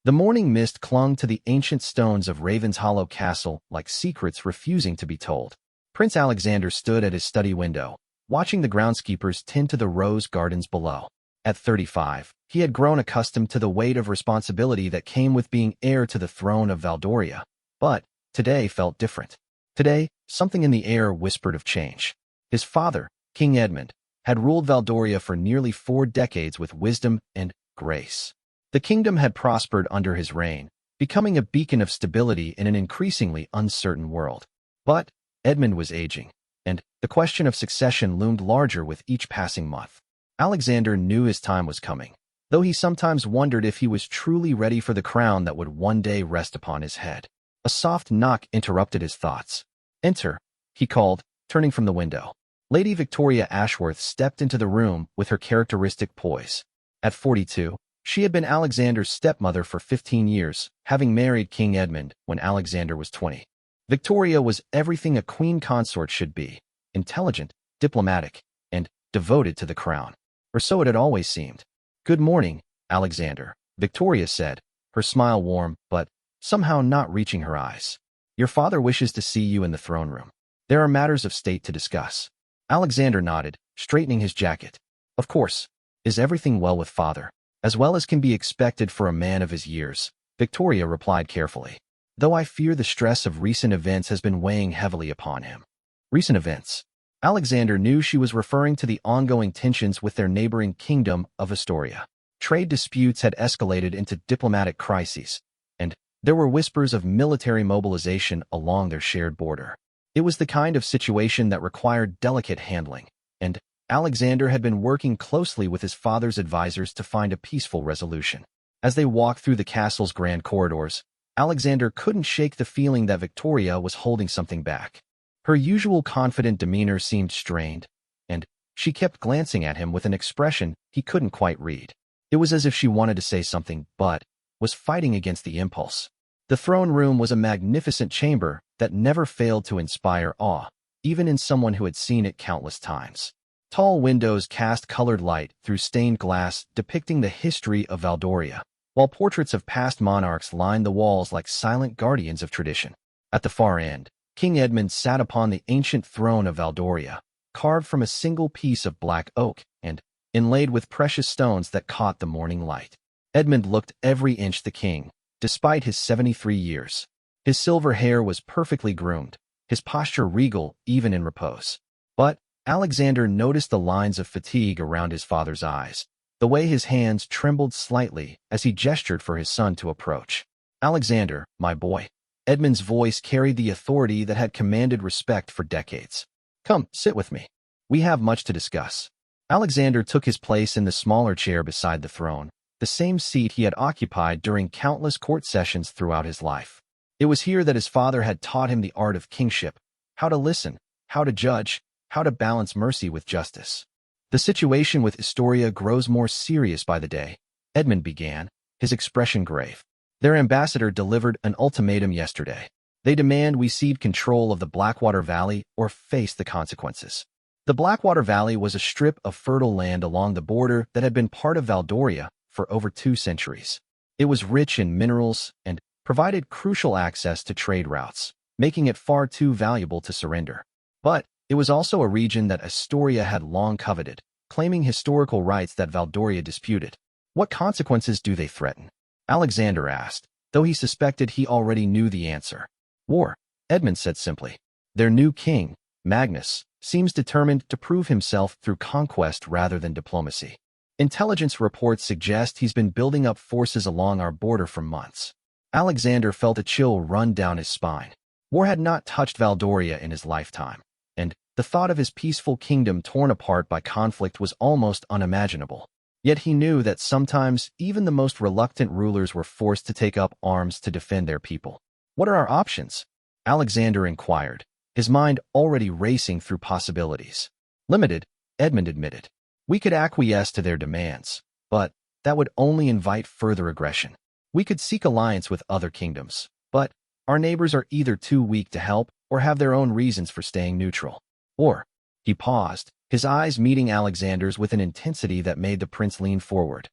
The morning mist clung to the ancient stones of Raven's Hollow Castle like secrets refusing to be told. Prince Alexander stood at his study window, watching the groundskeepers tend to the rose gardens below. At 35, he had grown accustomed to the weight of responsibility that came with being heir to the throne of Valdoria. But today felt different. Today, something in the air whispered of change. His father, King Edmund, had ruled Valdoria for nearly 4 decades with wisdom and grace. The kingdom had prospered under his reign, becoming a beacon of stability in an increasingly uncertain world. But Edmund was aging, and the question of succession loomed larger with each passing month. Alexander knew his time was coming, though he sometimes wondered if he was truly ready for the crown that would one day rest upon his head. A soft knock interrupted his thoughts. "Enter," he called, turning from the window. Lady Victoria Ashworth stepped into the room with her characteristic poise. At 42, she had been Alexander's stepmother for 15 years, having married King Edmund when Alexander was 20. Victoria was everything a queen consort should be: intelligent, diplomatic, and devoted to the crown. Or so it had always seemed. "Good morning, Alexander," Victoria said, her smile warm but somehow not reaching her eyes. "Your father wishes to see you in the throne room. There are matters of state to discuss." Alexander nodded, straightening his jacket. "Of course. Is everything well with father?" "As well as can be expected for a man of his years," Victoria replied carefully. "Though I fear the stress of recent events has been weighing heavily upon him." Recent events? Alexander knew she was referring to the ongoing tensions with their neighboring kingdom of Astoria. Trade disputes had escalated into diplomatic crises, and there were whispers of military mobilization along their shared border. It was the kind of situation that required delicate handling, and Alexander had been working closely with his father's advisors to find a peaceful resolution. As they walked through the castle's grand corridors, Alexander couldn't shake the feeling that Victoria was holding something back. Her usual confident demeanor seemed strained, and she kept glancing at him with an expression he couldn't quite read. It was as if she wanted to say something but was fighting against the impulse. The throne room was a magnificent chamber that never failed to inspire awe, even in someone who had seen it countless times. Tall windows cast colored light through stained glass depicting the history of Valdoria, while portraits of past monarchs lined the walls like silent guardians of tradition. At the far end, King Edmund sat upon the ancient throne of Valdoria, carved from a single piece of black oak and inlaid with precious stones that caught the morning light. Edmund looked every inch the king, despite his 73 years. His silver hair was perfectly groomed, his posture regal even in repose. But Alexander noticed the lines of fatigue around his father's eyes, the way his hands trembled slightly as he gestured for his son to approach. "Alexander, my boy." Edmund's voice carried the authority that had commanded respect for decades. "Come, sit with me. We have much to discuss." Alexander took his place in the smaller chair beside the throne, the same seat he had occupied during countless court sessions throughout his life. It was here that his father had taught him the art of kingship, how to listen, how to judge, how to balance mercy with justice. "The situation with Astoria grows more serious by the day," Edmund began, his expression grave. "Their ambassador delivered an ultimatum yesterday. They demand we cede control of the Blackwater Valley or face the consequences." The Blackwater Valley was a strip of fertile land along the border that had been part of Valdoria for over 2 centuries. It was rich in minerals and provided crucial access to trade routes, making it far too valuable to surrender. But it was also a region that Astoria had long coveted, claiming historical rights that Valdoria disputed. "What consequences do they threaten?" Alexander asked, though he suspected he already knew the answer. "War," Edmund said simply. "Their new king, Magnus, seems determined to prove himself through conquest rather than diplomacy. Intelligence reports suggest he's been building up forces along our border for months." Alexander felt a chill run down his spine. War had not touched Valdoria in his lifetime, and the thought of his peaceful kingdom torn apart by conflict was almost unimaginable. Yet he knew that sometimes even the most reluctant rulers were forced to take up arms to defend their people. "What are our options?" Alexander inquired, his mind already racing through possibilities. "Limited," Edmund admitted. "We could acquiesce to their demands, but that would only invite further aggression. We could seek alliance with other kingdoms, but our neighbors are either too weak to help or have their own reasons for staying neutral. Or," he paused, his eyes meeting Alexander's with an intensity that made the prince lean forward.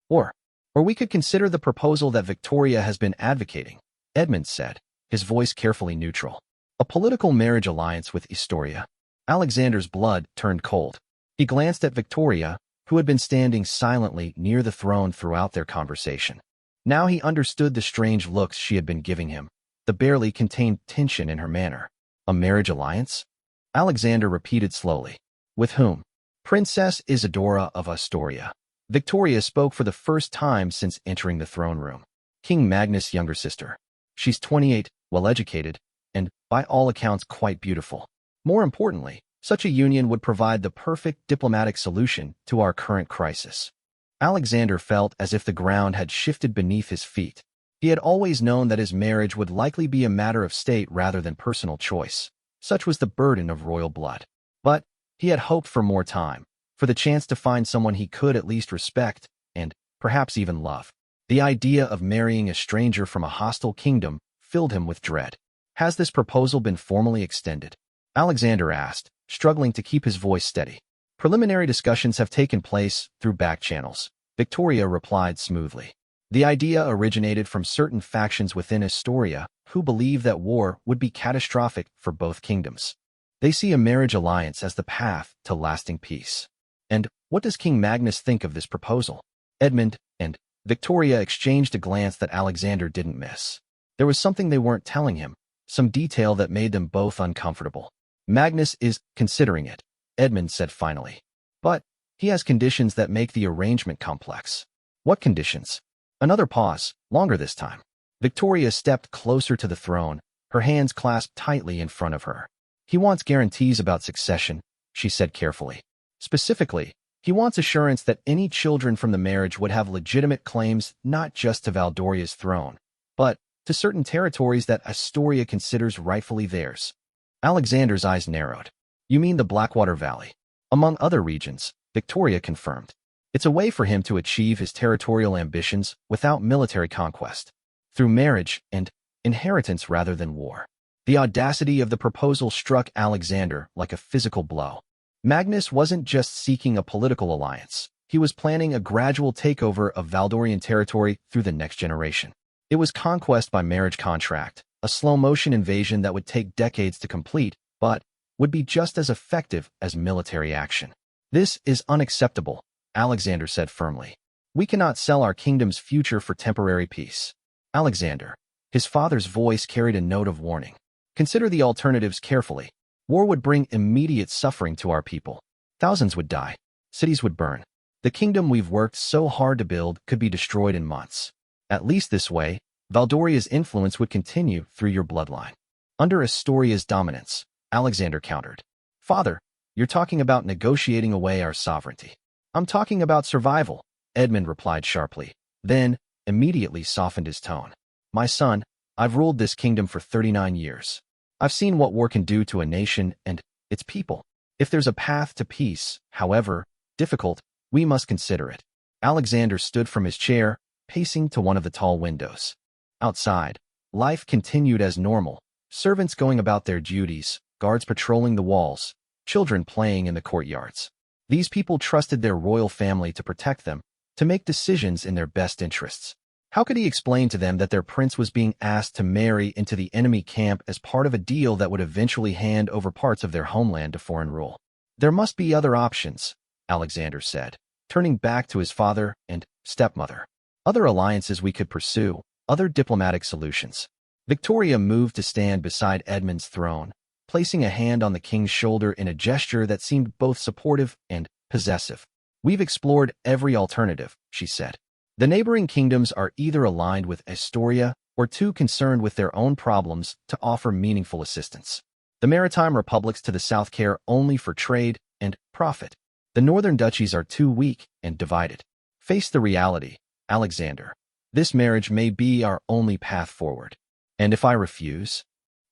Or Or we could consider the proposal that Victoria has been advocating, Edmund said, his voice carefully neutral. A political marriage alliance with Historia. Alexander's blood turned cold. He glanced at Victoria, who had been standing silently near the throne throughout their conversation. Now he understood the strange looks she had been giving him, the barely contained tension in her manner. A marriage alliance? Alexander repeated slowly. With whom? Princess Isidora of Astoria. Victoria spoke for the first time since entering the throne room. King Magnus' younger sister. She's 28, well-educated, and, by all accounts, quite beautiful. More importantly, such a union would provide the perfect diplomatic solution to our current crisis. Alexander felt as if the ground had shifted beneath his feet. He had always known that his marriage would likely be a matter of state rather than personal choice. Such was the burden of royal blood. But he had hoped for more time, for the chance to find someone he could at least respect and perhaps even love. The idea of marrying a stranger from a hostile kingdom filled him with dread. Has this proposal been formally extended? Alexander asked, struggling to keep his voice steady. Preliminary discussions have taken place through back channels, Victoria replied smoothly. The idea originated from certain factions within Astoria who believe that war would be catastrophic for both kingdoms. They see a marriage alliance as the path to lasting peace. And what does King Magnus think of this proposal? Edmund and Victoria exchanged a glance that Alexander didn't miss. There was something they weren't telling him, some detail that made them both uncomfortable. Magnus is considering it, Edmund said finally. But he has conditions that make the arrangement complex. What conditions? Another pause, longer this time. Victoria stepped closer to the throne, her hands clasped tightly in front of her. He wants guarantees about succession, she said carefully. Specifically, he wants assurance that any children from the marriage would have legitimate claims not just to Valdoria's throne, but to certain territories that Astoria considers rightfully theirs. Alexander's eyes narrowed. You mean the Blackwater Valley? Among other regions, Victoria confirmed. It's a way for him to achieve his territorial ambitions without military conquest, through marriage and inheritance rather than war. The audacity of the proposal struck Alexander like a physical blow. Magnus wasn't just seeking a political alliance. He was planning a gradual takeover of Valdorian territory through the next generation. It was conquest by marriage contract, a slow-motion invasion that would take decades to complete, but would be just as effective as military action. This is unacceptable, Alexander said firmly. We cannot sell our kingdom's future for temporary peace. Alexander, his father's voice carried a note of warning. Consider the alternatives carefully. War would bring immediate suffering to our people. Thousands would die. Cities would burn. The kingdom we've worked so hard to build could be destroyed in months. At least this way, Valdoria's influence would continue through your bloodline. Under Astoria's dominance, Alexander countered. Father, you're talking about negotiating away our sovereignty. I'm talking about survival, Edmund replied sharply, then immediately softened his tone. My son, I've ruled this kingdom for 39 years. I've seen what war can do to a nation and its people. If there's a path to peace, however difficult, we must consider it. Alexander stood from his chair, pacing to one of the tall windows. Outside, life continued as normal, servants going about their duties, guards patrolling the walls, children playing in the courtyards. These people trusted their royal family to protect them, to make decisions in their best interests. How could he explain to them that their prince was being asked to marry into the enemy camp as part of a deal that would eventually hand over parts of their homeland to foreign rule? There must be other options, Alexander said, turning back to his father and stepmother. Other alliances we could pursue, other diplomatic solutions. Victoria moved to stand beside Edmund's throne, placing a hand on the king's shoulder in a gesture that seemed both supportive and possessive. We've explored every alternative, she said. The neighboring kingdoms are either aligned with Astoria or too concerned with their own problems to offer meaningful assistance. The maritime republics to the south care only for trade and profit. The northern duchies are too weak and divided. Face the reality, Alexander. This marriage may be our only path forward. And if I refuse?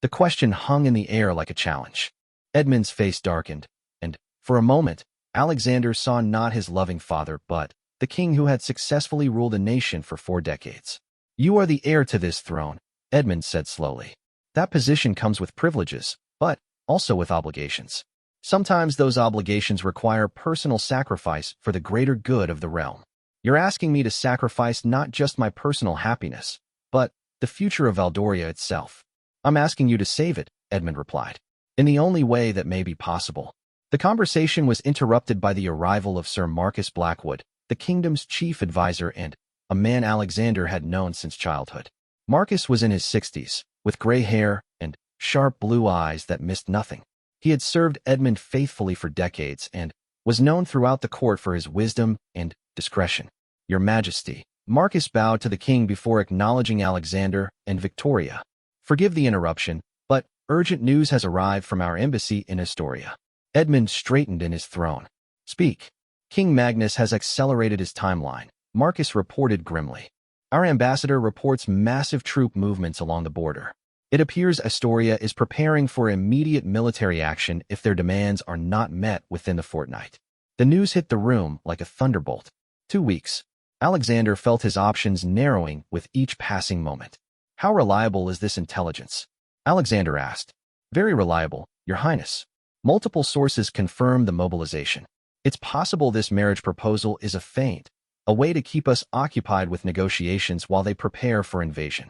The question hung in the air like a challenge. Edmund's face darkened, and, for a moment, Alexander saw not his loving father but the king who had successfully ruled a nation for 4 decades. You are the heir to this throne, Edmund said slowly. That position comes with privileges, but also with obligations. Sometimes those obligations require personal sacrifice for the greater good of the realm. You're asking me to sacrifice not just my personal happiness, but the future of Valdoria itself. I'm asking you to save it, Edmund replied, in the only way that may be possible. The conversation was interrupted by the arrival of Sir Marcus Blackwood, the kingdom's chief advisor and a man Alexander had known since childhood. Marcus was in his 60s, with gray hair and sharp blue eyes that missed nothing. He had served Edmund faithfully for decades and was known throughout the court for his wisdom and discretion. Your Majesty, Marcus bowed to the king before acknowledging Alexander and Victoria. Forgive the interruption, but urgent news has arrived from our embassy in Astoria. Edmund straightened in his throne. Speak. King Magnus has accelerated his timeline, Marcus reported grimly. Our ambassador reports massive troop movements along the border. It appears Astoria is preparing for immediate military action if their demands are not met within the fortnight. The news hit the room like a thunderbolt. 2 weeks. Alexander felt his options narrowing with each passing moment. How reliable is this intelligence? Alexander asked. Very reliable, Your Highness. Multiple sources confirm the mobilization. It's possible this marriage proposal is a feint, a way to keep us occupied with negotiations while they prepare for invasion.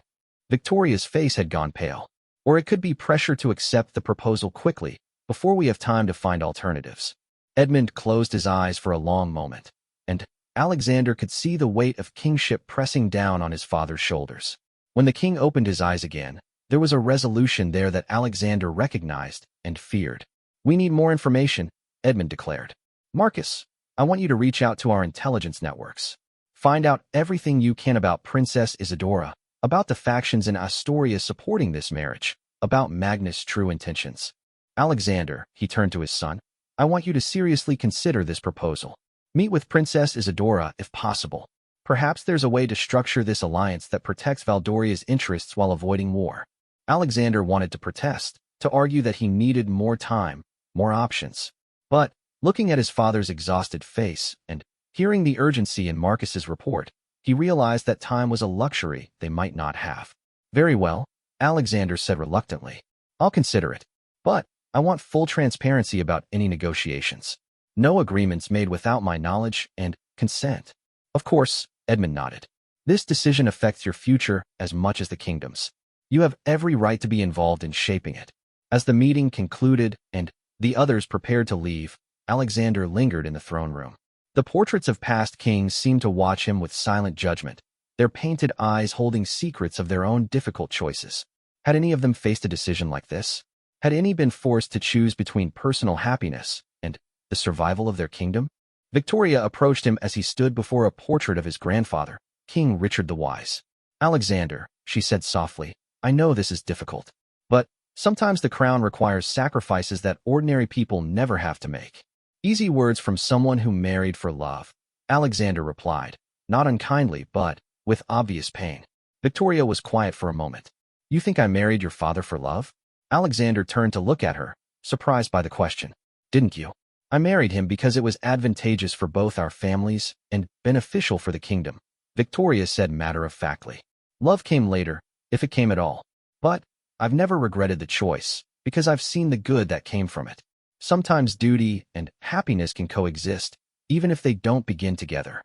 Victoria's face had gone pale. Or it could be pressure to accept the proposal quickly, before we have time to find alternatives. Edmund closed his eyes for a long moment, and Alexander could see the weight of kingship pressing down on his father's shoulders. When the king opened his eyes again, there was a resolution there that Alexander recognized and feared. We need more information, Edmund declared. Marcus, I want you to reach out to our intelligence networks. Find out everything you can about Princess Isadora, about the factions in Astoria supporting this marriage, about Magnus' true intentions. Alexander, he turned to his son, I want you to seriously consider this proposal. Meet with Princess Isadora if possible. Perhaps there's a way to structure this alliance that protects Valdoria's interests while avoiding war. Alexander wanted to protest, to argue that he needed more time, more options. But, looking at his father's exhausted face and hearing the urgency in Marcus's report, he realized that time was a luxury they might not have. Very well, Alexander said reluctantly. I'll consider it. But I want full transparency about any negotiations. No agreements made without my knowledge and consent. Of course, Edmund nodded. This decision affects your future as much as the kingdom's. You have every right to be involved in shaping it. As the meeting concluded and the others prepared to leave, Alexander lingered in the throne room. The portraits of past kings seemed to watch him with silent judgment, their painted eyes holding secrets of their own difficult choices. Had any of them faced a decision like this? Had any been forced to choose between personal happiness and the survival of their kingdom? Victoria approached him as he stood before a portrait of his grandfather, King Richard the Wise. Alexander, she said softly, I know this is difficult, but sometimes the crown requires sacrifices that ordinary people never have to make. Easy words from someone who married for love, Alexander replied, not unkindly but with obvious pain. Victoria was quiet for a moment. You think I married your father for love? Alexander turned to look at her, surprised by the question. Didn't you? I married him because it was advantageous for both our families and beneficial for the kingdom, Victoria said matter-of-factly. Love came later, if it came at all. But I've never regretted the choice, because I've seen the good that came from it. Sometimes duty and happiness can coexist, even if they don't begin together.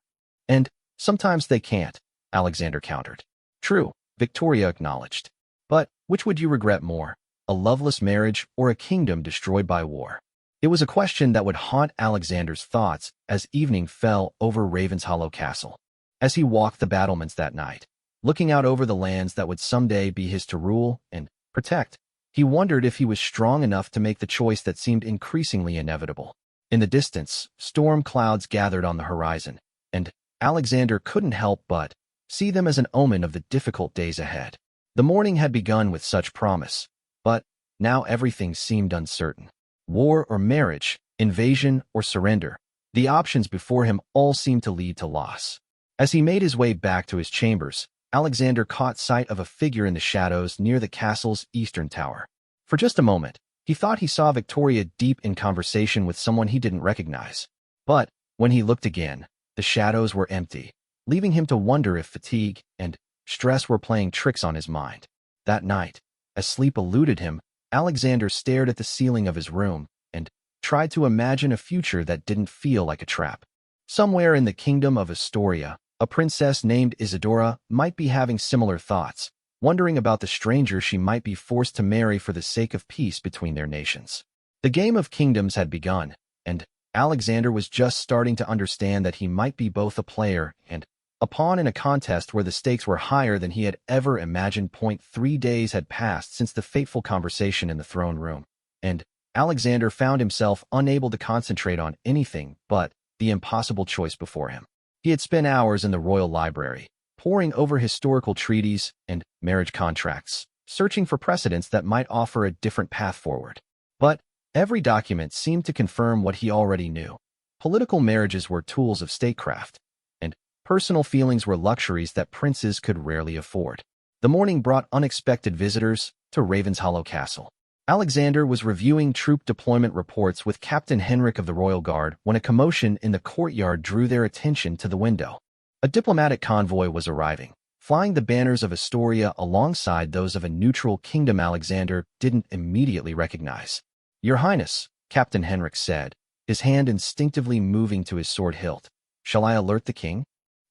And sometimes they can't, Alexander countered. True, Victoria acknowledged. But which would you regret more, a loveless marriage or a kingdom destroyed by war? It was a question that would haunt Alexander's thoughts as evening fell over Ravenshollow Castle. As he walked the battlements that night, looking out over the lands that would someday be his to rule and protect, he wondered if he was strong enough to make the choice that seemed increasingly inevitable. In the distance, storm clouds gathered on the horizon, and Alexander couldn't help but see them as an omen of the difficult days ahead. The morning had begun with such promise, but now everything seemed uncertain. War or marriage, invasion or surrender, the options before him all seemed to lead to loss. As he made his way back to his chambers, Alexander caught sight of a figure in the shadows near the castle's eastern tower. For just a moment, he thought he saw Victoria deep in conversation with someone he didn't recognize. But when he looked again, the shadows were empty, leaving him to wonder if fatigue and stress were playing tricks on his mind. That night, as sleep eluded him, Alexander stared at the ceiling of his room and tried to imagine a future that didn't feel like a trap. Somewhere in the kingdom of Astoria, a princess named Isadora might be having similar thoughts, wondering about the stranger she might be forced to marry for the sake of peace between their nations. The game of kingdoms had begun, and Alexander was just starting to understand that he might be both a player and a pawn in a contest where the stakes were higher than he had ever imagined. 3 days had passed since the fateful conversation in the throne room, and Alexander found himself unable to concentrate on anything but the impossible choice before him. He had spent hours in the royal library, poring over historical treaties and marriage contracts, searching for precedents that might offer a different path forward. But every document seemed to confirm what he already knew. Political marriages were tools of statecraft, and personal feelings were luxuries that princes could rarely afford. The morning brought unexpected visitors to Ravenshollow Castle. Alexander was reviewing troop deployment reports with Captain Henrik of the Royal Guard when a commotion in the courtyard drew their attention to the window. A diplomatic convoy was arriving, flying the banners of Astoria alongside those of a neutral kingdom Alexander didn't immediately recognize. "Your Highness," Captain Henrik said, his hand instinctively moving to his sword hilt. "Shall I alert the king?"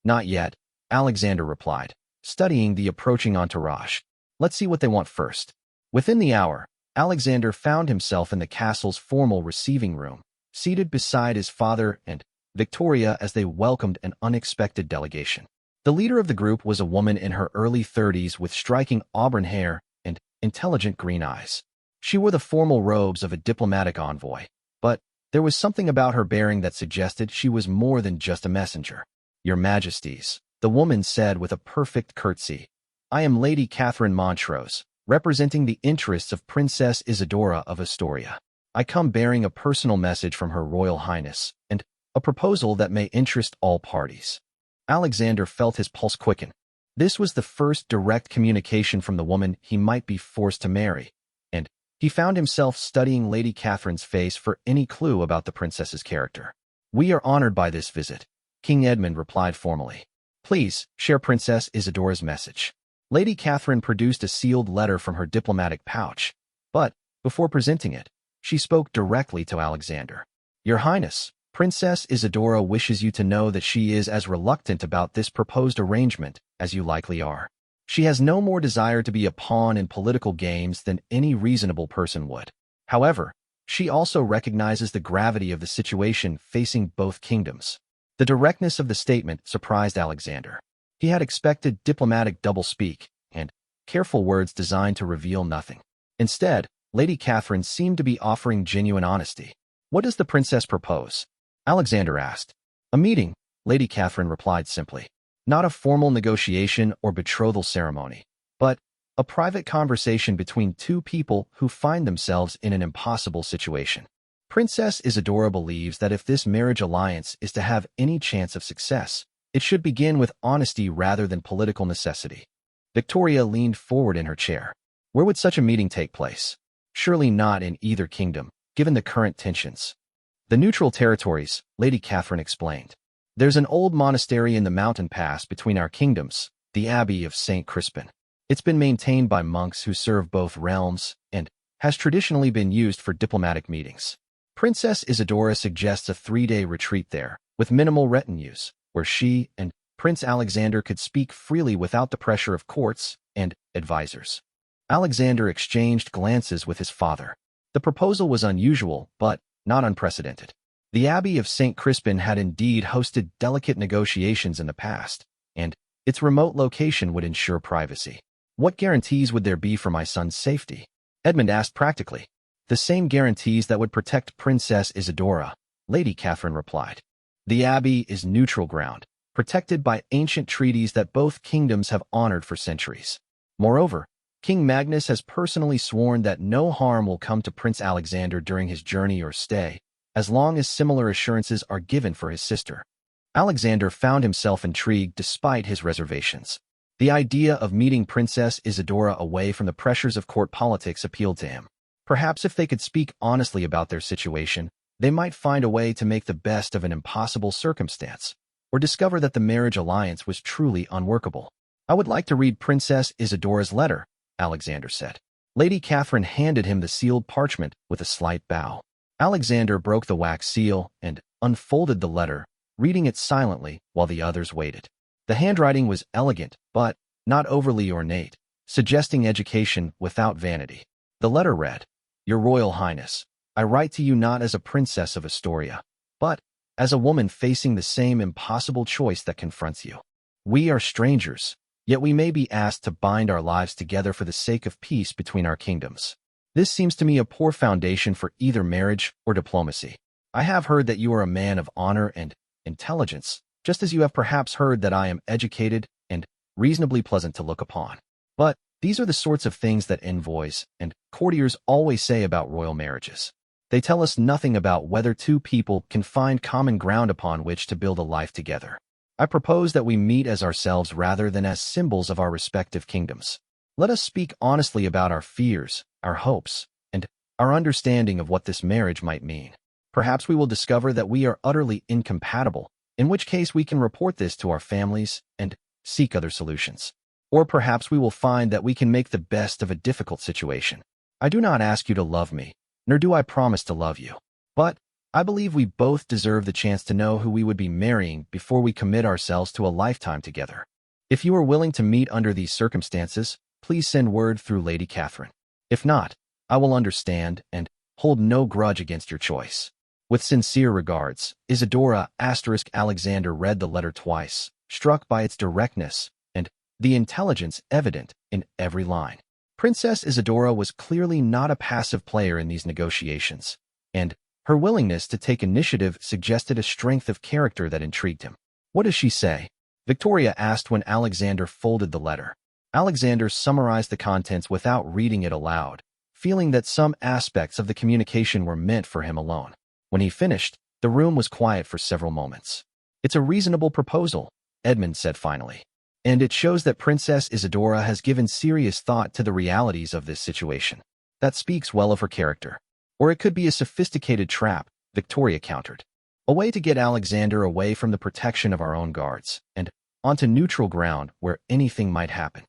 "Not yet," Alexander replied, studying the approaching entourage. "Let's see what they want first." Within the hour, Alexander found himself in the castle's formal receiving room, seated beside his father and Victoria as they welcomed an unexpected delegation. The leader of the group was a woman in her early 30s with striking auburn hair and intelligent green eyes. She wore the formal robes of a diplomatic envoy, but there was something about her bearing that suggested she was more than just a messenger. "Your Majesties," the woman said with a perfect curtsy, "I am Lady Catherine Montrose, representing the interests of Princess Isadora of Astoria. I come bearing a personal message from Her Royal Highness, and a proposal that may interest all parties." Alexander felt his pulse quicken. This was the first direct communication from the woman he might be forced to marry, and he found himself studying Lady Catherine's face for any clue about the princess's character. "We are honored by this visit," King Edmund replied formally. "Please share Princess Isadora's message." Lady Catherine produced a sealed letter from her diplomatic pouch, but before presenting it, she spoke directly to Alexander. "Your Highness, Princess Isadora wishes you to know that she is as reluctant about this proposed arrangement as you likely are. She has no more desire to be a pawn in political games than any reasonable person would. However, she also recognizes the gravity of the situation facing both kingdoms." The directness of the statement surprised Alexander. He had expected diplomatic doublespeak and careful words designed to reveal nothing. Instead, Lady Catherine seemed to be offering genuine honesty. "What does the princess propose?" Alexander asked. "A meeting," Lady Catherine replied simply. "Not a formal negotiation or betrothal ceremony, but a private conversation between two people who find themselves in an impossible situation. Princess Isadora believes that if this marriage alliance is to have any chance of success, it should begin with honesty rather than political necessity." Victoria leaned forward in her chair. "Where would such a meeting take place?" "Surely not in either kingdom, given the current tensions." "The neutral territories," Lady Catherine explained. "There's an old monastery in the mountain pass between our kingdoms, the Abbey of St. Crispin. It's been maintained by monks who serve both realms and has traditionally been used for diplomatic meetings. Princess Isadora suggests a 3-day retreat there, with minimal retinues, where she and Prince Alexander could speak freely without the pressure of courts and advisors." Alexander exchanged glances with his father. The proposal was unusual, but not unprecedented. The Abbey of St. Crispin had indeed hosted delicate negotiations in the past, and its remote location would ensure privacy. "What guarantees would there be for my son's safety?" Edmund asked practically. "The same guarantees that would protect Princess Isadora," Lady Catherine replied. "The Abbey is neutral ground, protected by ancient treaties that both kingdoms have honored for centuries. Moreover, King Magnus has personally sworn that no harm will come to Prince Alexander during his journey or stay, as long as similar assurances are given for his sister." Alexander found himself intrigued despite his reservations. The idea of meeting Princess Isadora away from the pressures of court politics appealed to him. Perhaps if they could speak honestly about their situation, they might find a way to make the best of an impossible circumstance, or discover that the marriage alliance was truly unworkable. "I would like to read Princess Isadora's letter," Alexander said. Lady Catherine handed him the sealed parchment with a slight bow. Alexander broke the wax seal and unfolded the letter, reading it silently while the others waited. The handwriting was elegant, but not overly ornate, suggesting education without vanity. The letter read, "Your Royal Highness, I write to you not as a princess of Astoria, but as a woman facing the same impossible choice that confronts you. We are strangers, yet we may be asked to bind our lives together for the sake of peace between our kingdoms. This seems to me a poor foundation for either marriage or diplomacy. I have heard that you are a man of honor and intelligence, just as you have perhaps heard that I am educated and reasonably pleasant to look upon. But these are the sorts of things that envoys and courtiers always say about royal marriages. They tell us nothing about whether two people can find common ground upon which to build a life together. I propose that we meet as ourselves rather than as symbols of our respective kingdoms. Let us speak honestly about our fears, our hopes, and our understanding of what this marriage might mean. Perhaps we will discover that we are utterly incompatible, in which case we can report this to our families and seek other solutions. Or perhaps we will find that we can make the best of a difficult situation. I do not ask you to love me, nor do I promise to love you. But I believe we both deserve the chance to know who we would be marrying before we commit ourselves to a lifetime together. If you are willing to meet under these circumstances, please send word through Lady Catherine. If not, I will understand and hold no grudge against your choice. With sincere regards, Isadora Alexander read the letter twice, struck by its directness and the intelligence evident in every line. Princess Isadora was clearly not a passive player in these negotiations, and her willingness to take initiative suggested a strength of character that intrigued him. "What does she say?" Victoria asked when Alexander folded the letter. Alexander summarized the contents without reading it aloud, feeling that some aspects of the communication were meant for him alone. When he finished, the room was quiet for several moments. "It's a reasonable proposal," Edmund said finally. "And it shows that Princess Isadora has given serious thought to the realities of this situation. That speaks well of her character. Or it could be a sophisticated trap," Victoria countered. "A way to get Alexander away from the protection of our own guards, and onto neutral ground where anything might happen."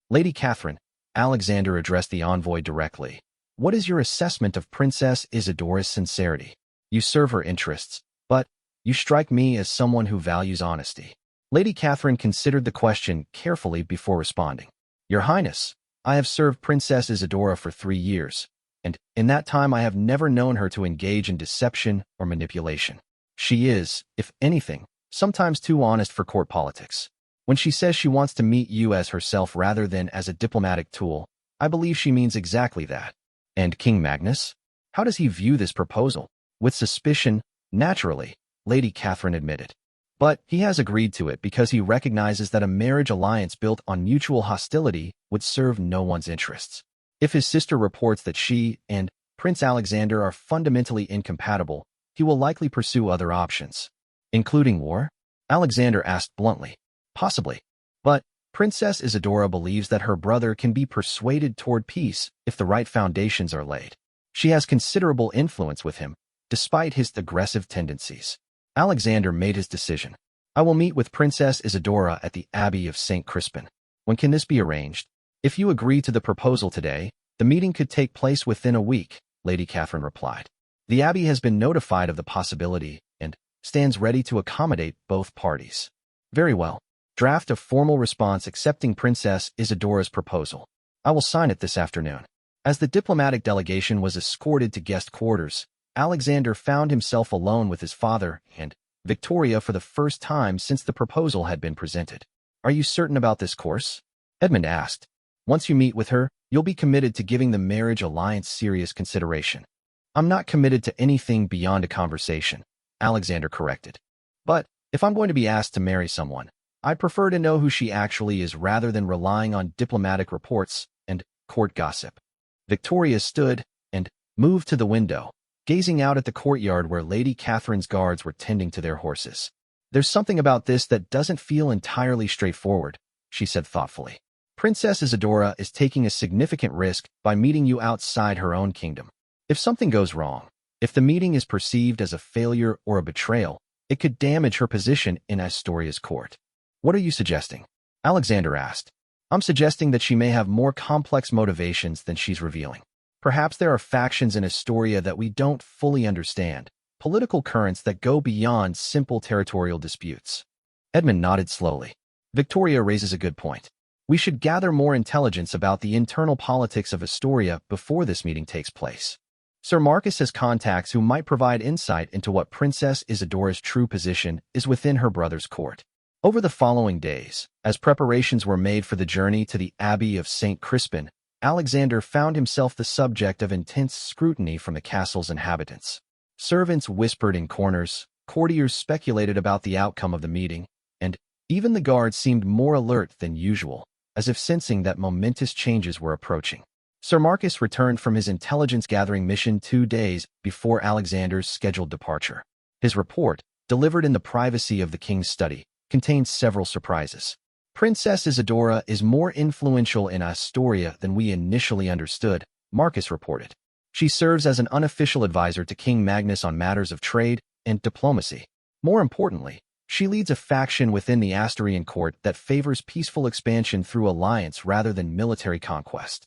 "Lady Catherine," Alexander addressed the envoy directly, "what is your assessment of Princess Isadora's sincerity? You serve her interests, but you strike me as someone who values honesty." Lady Catherine considered the question carefully before responding. "Your Highness, I have served Princess Isadora for 3 years, and in that time I have never known her to engage in deception or manipulation. She is, if anything, sometimes too honest for court politics. When she says she wants to meet you as herself rather than as a diplomatic tool, I believe she means exactly that." "And King Magnus? How does he view this proposal?" "With suspicion, naturally," Lady Catherine admitted. "But he has agreed to it because he recognizes that a marriage alliance built on mutual hostility would serve no one's interests. If his sister reports that she and Prince Alexander are fundamentally incompatible, he will likely pursue other options." "Including war?" Alexander asked bluntly. "Possibly. But Princess Isadora believes that her brother can be persuaded toward peace if the right foundations are laid. She has considerable influence with him, despite his aggressive tendencies." Alexander made his decision. "I will meet with Princess Isadora at the Abbey of St. Crispin. When can this be arranged?" "If you agree to the proposal today, the meeting could take place within a week," Lady Catherine replied. "The Abbey has been notified of the possibility and stands ready to accommodate both parties." "Very well. Draft a formal response accepting Princess Isadora's proposal. I will sign it this afternoon." As the diplomatic delegation was escorted to guest quarters, Alexander found himself alone with his father and Victoria for the first time since the proposal had been presented. "Are you certain about this course?" Edmund asked. "Once you meet with her, you'll be committed to giving the marriage alliance serious consideration." "I'm not committed to anything beyond a conversation," Alexander corrected. "But if I'm going to be asked to marry someone, I'd prefer to know who she actually is rather than relying on diplomatic reports and court gossip." Victoria stood and moved to the window, gazing out at the courtyard where Lady Catherine's guards were tending to their horses. "There's something about this that doesn't feel entirely straightforward," she said thoughtfully. "Princess Isadora is taking a significant risk by meeting you outside her own kingdom. If something goes wrong, if the meeting is perceived as a failure or a betrayal, it could damage her position in Astoria's court." "What are you suggesting?" Alexander asked. "I'm suggesting that she may have more complex motivations than she's revealing. Perhaps there are factions in Astoria that we don't fully understand, political currents that go beyond simple territorial disputes. Edmund nodded slowly. Victoria raises a good point. We should gather more intelligence about the internal politics of Astoria before this meeting takes place. Sir Marcus has contacts who might provide insight into what Princess Isadora's true position is within her brother's court. Over the following days, as preparations were made for the journey to the Abbey of St. Crispin, Alexander found himself the subject of intense scrutiny from the castle's inhabitants. Servants whispered in corners, courtiers speculated about the outcome of the meeting, and even the guards seemed more alert than usual, as if sensing that momentous changes were approaching. Sir Marcus returned from his intelligence-gathering mission 2 days before Alexander's scheduled departure. His report, delivered in the privacy of the king's study, contained several surprises. Princess Isadora is more influential in Astoria than we initially understood, Marcus reported. She serves as an unofficial advisor to King Magnus on matters of trade and diplomacy. More importantly, she leads a faction within the Astorian court that favors peaceful expansion through alliance rather than military conquest.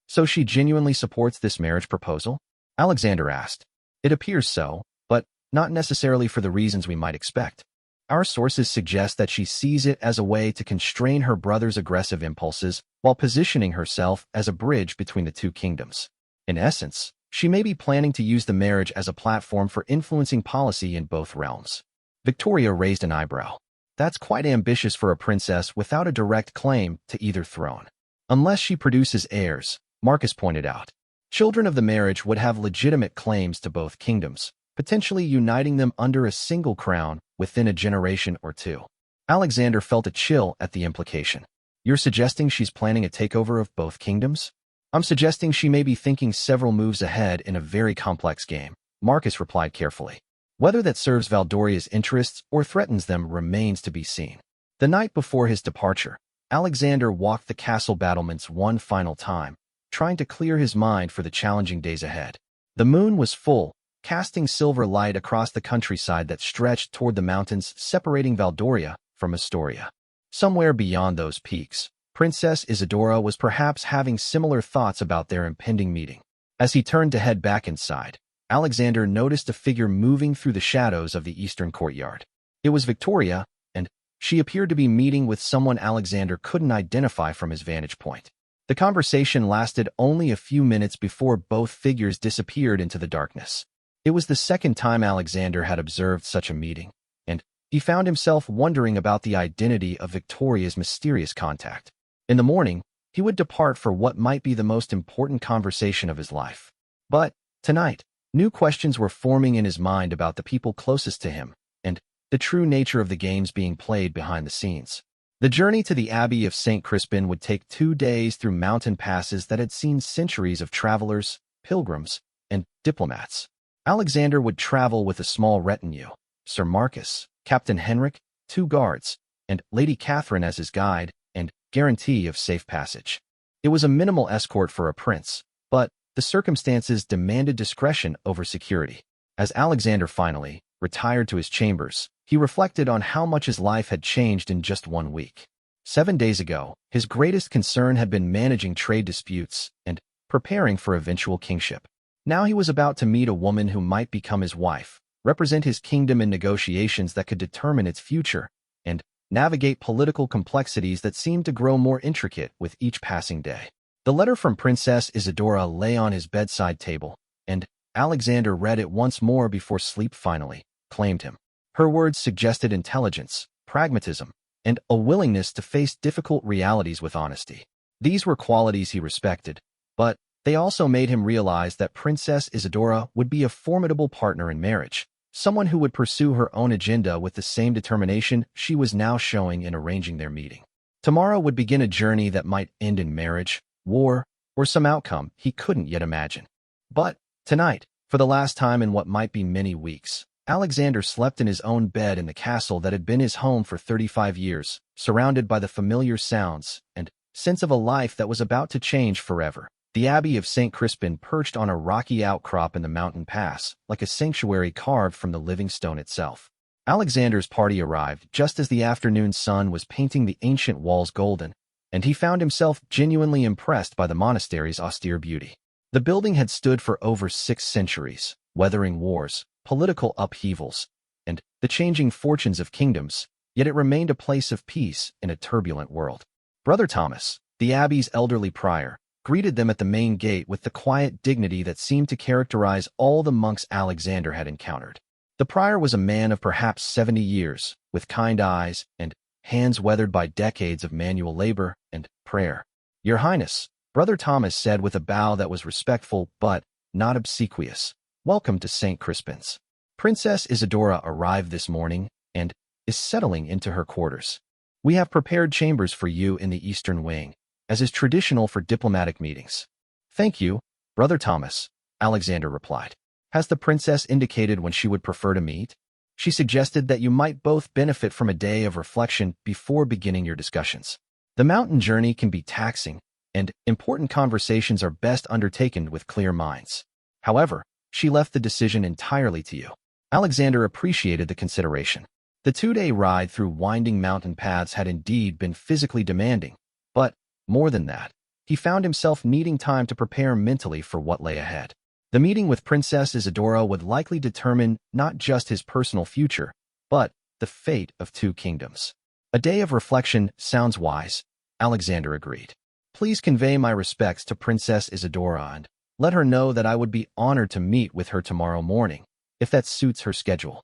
So she genuinely supports this marriage proposal? Alexander asked. It appears so, but not necessarily for the reasons we might expect. Our sources suggest that she sees it as a way to constrain her brother's aggressive impulses while positioning herself as a bridge between the two kingdoms. In essence, she may be planning to use the marriage as a platform for influencing policy in both realms. Victoria raised an eyebrow. That's quite ambitious for a princess without a direct claim to either throne. Unless she produces heirs, Marcus pointed out. Children of the marriage would have legitimate claims to both kingdoms, potentially uniting them under a single crown within a generation or two. Alexander felt a chill at the implication. You're suggesting she's planning a takeover of both kingdoms? I'm suggesting she may be thinking several moves ahead in a very complex game, Marcus replied carefully. Whether that serves Valdoria's interests or threatens them remains to be seen. The night before his departure, Alexander walked the castle battlements one final time, trying to clear his mind for the challenging days ahead. The moon was full, casting silver light across the countryside that stretched toward the mountains separating Valdoria from Astoria. Somewhere beyond those peaks, Princess Isadora was perhaps having similar thoughts about their impending meeting. As he turned to head back inside, Alexander noticed a figure moving through the shadows of the eastern courtyard. It was Victoria, and she appeared to be meeting with someone Alexander couldn't identify from his vantage point. The conversation lasted only a few minutes before both figures disappeared into the darkness. It was the second time Alexander had observed such a meeting, and he found himself wondering about the identity of Victoria's mysterious contact. In the morning, he would depart for what might be the most important conversation of his life. But, tonight, new questions were forming in his mind about the people closest to him, and the true nature of the games being played behind the scenes. The journey to the Abbey of St. Crispin would take 2 days through mountain passes that had seen centuries of travelers, pilgrims, and diplomats. Alexander would travel with a small retinue, Sir Marcus, Captain Henrik, 2 guards, and Lady Catherine as his guide and guarantee of safe passage. It was a minimal escort for a prince, but the circumstances demanded discretion over security. As Alexander finally retired to his chambers, he reflected on how much his life had changed in just 1 week. 7 days ago, his greatest concern had been managing trade disputes and preparing for eventual kingship. Now he was about to meet a woman who might become his wife, represent his kingdom in negotiations that could determine its future, and navigate political complexities that seemed to grow more intricate with each passing day. The letter from Princess Isadora lay on his bedside table, and Alexander read it once more before sleep finally claimed him. Her words suggested intelligence, pragmatism, and a willingness to face difficult realities with honesty. These were qualities he respected, but they also made him realize that Princess Isadora would be a formidable partner in marriage, someone who would pursue her own agenda with the same determination she was now showing in arranging their meeting. Tomorrow would begin a journey that might end in marriage, war, or some outcome he couldn't yet imagine. But tonight, for the last time in what might be many weeks, Alexander slept in his own bed in the castle that had been his home for 35 years, surrounded by the familiar sounds and sense of a life that was about to change forever. The Abbey of St. Crispin perched on a rocky outcrop in the mountain pass, like a sanctuary carved from the living stone itself. Alexander's party arrived just as the afternoon sun was painting the ancient walls golden, and he found himself genuinely impressed by the monastery's austere beauty. The building had stood for over 6 centuries, weathering wars, political upheavals, and the changing fortunes of kingdoms, yet it remained a place of peace in a turbulent world. Brother Thomas, the abbey's elderly prior, greeted them at the main gate with the quiet dignity that seemed to characterize all the monks Alexander had encountered. The prior was a man of perhaps 70 years, with kind eyes and hands weathered by decades of manual labor and prayer. "Your Highness," Brother Thomas said with a bow that was respectful but not obsequious, "welcome to St. Crispin's. Princess Isidora arrived this morning and is settling into her quarters. We have prepared chambers for you in the eastern wing, as is traditional for diplomatic meetings." "Thank you, Brother Thomas," Alexander replied. "Has the princess indicated when she would prefer to meet? She suggested that you might both benefit from a day of reflection before beginning your discussions. The mountain journey can be taxing, and important conversations are best undertaken with clear minds. However, she left the decision entirely to you." Alexander appreciated the consideration. The 2-day ride through winding mountain paths had indeed been physically demanding, but more than that, he found himself needing time to prepare mentally for what lay ahead. The meeting with Princess Isidora would likely determine not just his personal future, but the fate of 2 kingdoms. "A day of reflection sounds wise," Alexander agreed. "Please convey my respects to Princess Isidora and let her know that I would be honored to meet with her tomorrow morning, if that suits her schedule."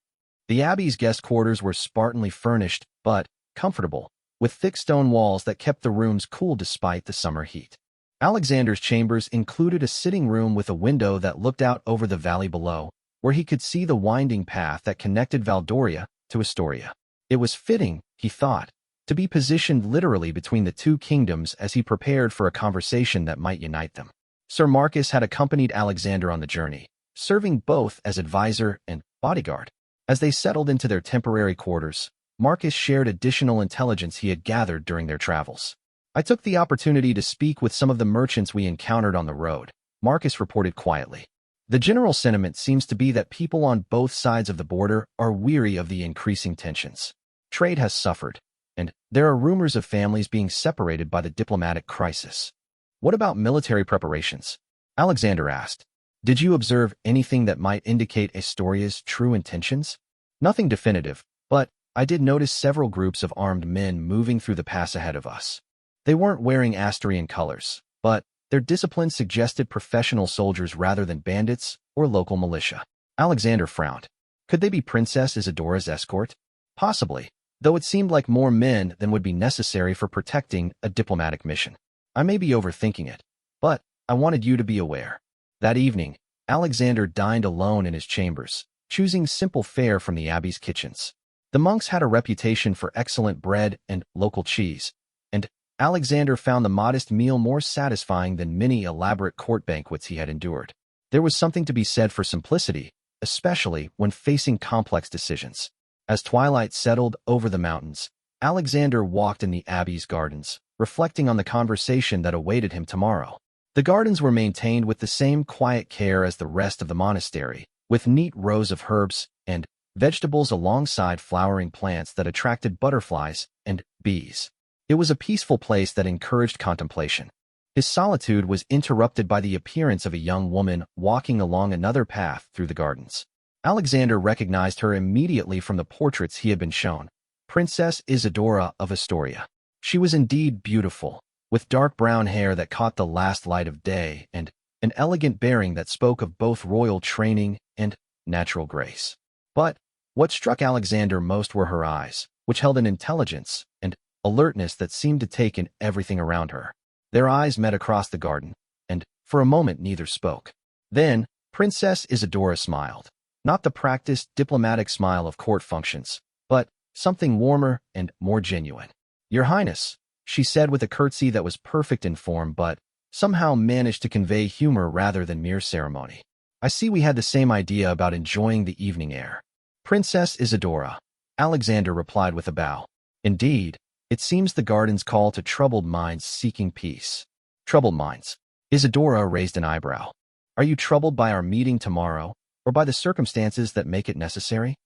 The abbey's guest quarters were spartanly furnished, but comfortable, with thick stone walls that kept the rooms cool despite the summer heat. Alexander's chambers included a sitting room with a window that looked out over the valley below, where he could see the winding path that connected Valdoria to Astoria. It was fitting, he thought, to be positioned literally between the 2 kingdoms as he prepared for a conversation that might unite them. Sir Marcus had accompanied Alexander on the journey, serving both as advisor and bodyguard. As they settled into their temporary quarters, Marcus shared additional intelligence he had gathered during their travels. "I took the opportunity to speak with some of the merchants we encountered on the road," Marcus reported quietly. "The general sentiment seems to be that people on both sides of the border are weary of the increasing tensions. Trade has suffered, and there are rumors of families being separated by the diplomatic crisis." "What about military preparations?" Alexander asked. "Did you observe anything that might indicate Astoria's true intentions?" "Nothing definitive, but I did notice several groups of armed men moving through the pass ahead of us. They weren't wearing Astorian colors, but their discipline suggested professional soldiers rather than bandits or local militia." Alexander frowned. "Could they be Princess Isidora's escort?" "Possibly, though it seemed like more men than would be necessary for protecting a diplomatic mission. I may be overthinking it, but I wanted you to be aware." That evening, Alexander dined alone in his chambers, choosing simple fare from the abbey's kitchens. The monks had a reputation for excellent bread and local cheese, and Alexander found the modest meal more satisfying than many elaborate court banquets he had endured. There was something to be said for simplicity, especially when facing complex decisions. As twilight settled over the mountains, Alexander walked in the abbey's gardens, reflecting on the conversation that awaited him tomorrow. The gardens were maintained with the same quiet care as the rest of the monastery, with neat rows of herbs and vegetables alongside flowering plants that attracted butterflies and bees. It was a peaceful place that encouraged contemplation. His solitude was interrupted by the appearance of a young woman walking along another path through the gardens. Alexander recognized her immediately from the portraits he had been shown. Princess Isidora of Astoria. She was indeed beautiful, with dark brown hair that caught the last light of day and an elegant bearing that spoke of both royal training and natural grace. But what struck Alexander most were her eyes, which held an intelligence and alertness that seemed to take in everything around her. Their eyes met across the garden, and for a moment neither spoke. Then, Princess Isidora smiled. Not the practiced diplomatic smile of court functions, but something warmer and more genuine. "Your Highness," she said with a curtsy that was perfect in form but somehow managed to convey humor rather than mere ceremony. "I see we had the same idea about enjoying the evening air." "Princess Isidora," Alexander replied with a bow. "Indeed, it seems the gardens call to troubled minds seeking peace." "Troubled minds?" Isidora raised an eyebrow. "Are you troubled by our meeting tomorrow, or by the circumstances that make it necessary?"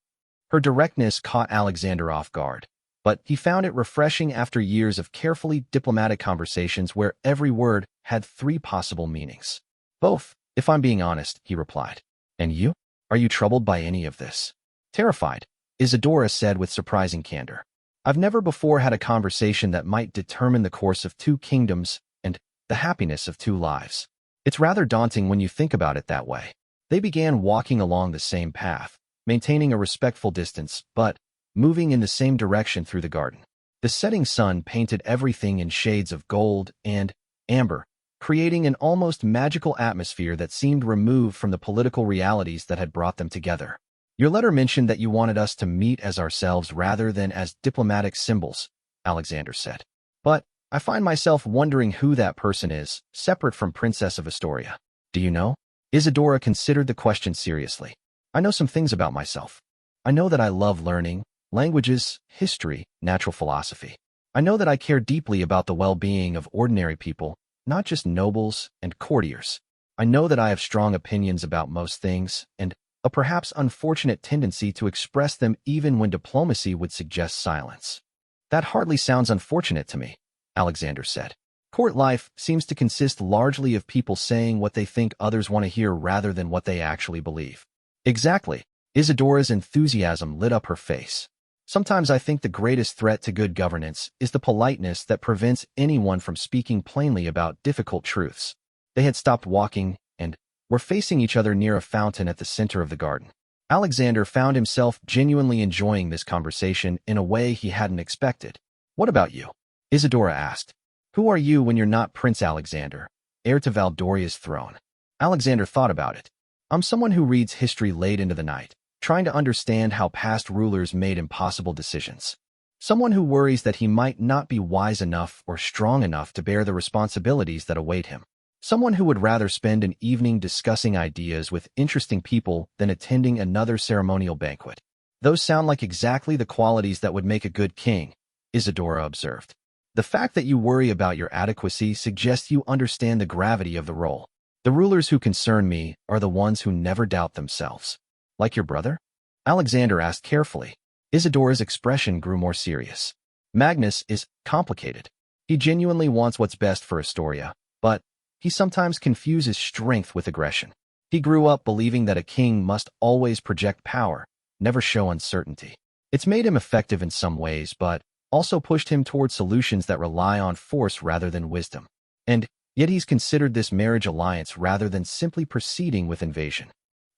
Her directness caught Alexander off guard, but he found it refreshing after years of carefully diplomatic conversations where every word had 3 possible meanings. "Both, if I'm being honest," he replied. "And you?" Are you troubled by any of this? Terrified, Isadora said with surprising candor. I've never before had a conversation that might determine the course of two kingdoms and the happiness of two lives. It's rather daunting when you think about it that way. They began walking along the same path, maintaining a respectful distance, but moving in the same direction through the garden. The setting sun painted everything in shades of gold and amber, creating an almost magical atmosphere that seemed removed from the political realities that had brought them together. Your letter mentioned that you wanted us to meet as ourselves rather than as diplomatic symbols, Alexander said. But I find myself wondering who that person is, separate from Princess of Astoria. Do you know? Isadora considered the question seriously. I know some things about myself. I know that I love learning, languages, history, natural philosophy. I know that I care deeply about the well-being of ordinary people, not just nobles and courtiers. I know that I have strong opinions about most things, and a perhaps unfortunate tendency to express them even when diplomacy would suggest silence. That hardly sounds unfortunate to me, Alexander said. Court life seems to consist largely of people saying what they think others want to hear rather than what they actually believe. Exactly. Isadora's enthusiasm lit up her face. Sometimes I think the greatest threat to good governance is the politeness that prevents anyone from speaking plainly about difficult truths. They had stopped walking and were facing each other near a fountain at the center of the garden. Alexander found himself genuinely enjoying this conversation in a way he hadn't expected. What about you? Isadora asked. Who are you when you're not Prince Alexander, heir to Valdoria's throne? Alexander thought about it. I'm someone who reads history late into the night, trying to understand how past rulers made impossible decisions. Someone who worries that he might not be wise enough or strong enough to bear the responsibilities that await him. Someone who would rather spend an evening discussing ideas with interesting people than attending another ceremonial banquet. Those sound like exactly the qualities that would make a good king, Isadora observed. The fact that you worry about your adequacy suggests you understand the gravity of the role. The rulers who concern me are the ones who never doubt themselves. Like your brother? Alexander asked carefully. Isadora's expression grew more serious. Magnus is complicated. He genuinely wants what's best for Astoria, but he sometimes confuses strength with aggression. He grew up believing that a king must always project power, never show uncertainty. It's made him effective in some ways, but also pushed him toward solutions that rely on force rather than wisdom. And yet he's considered this marriage alliance rather than simply proceeding with invasion.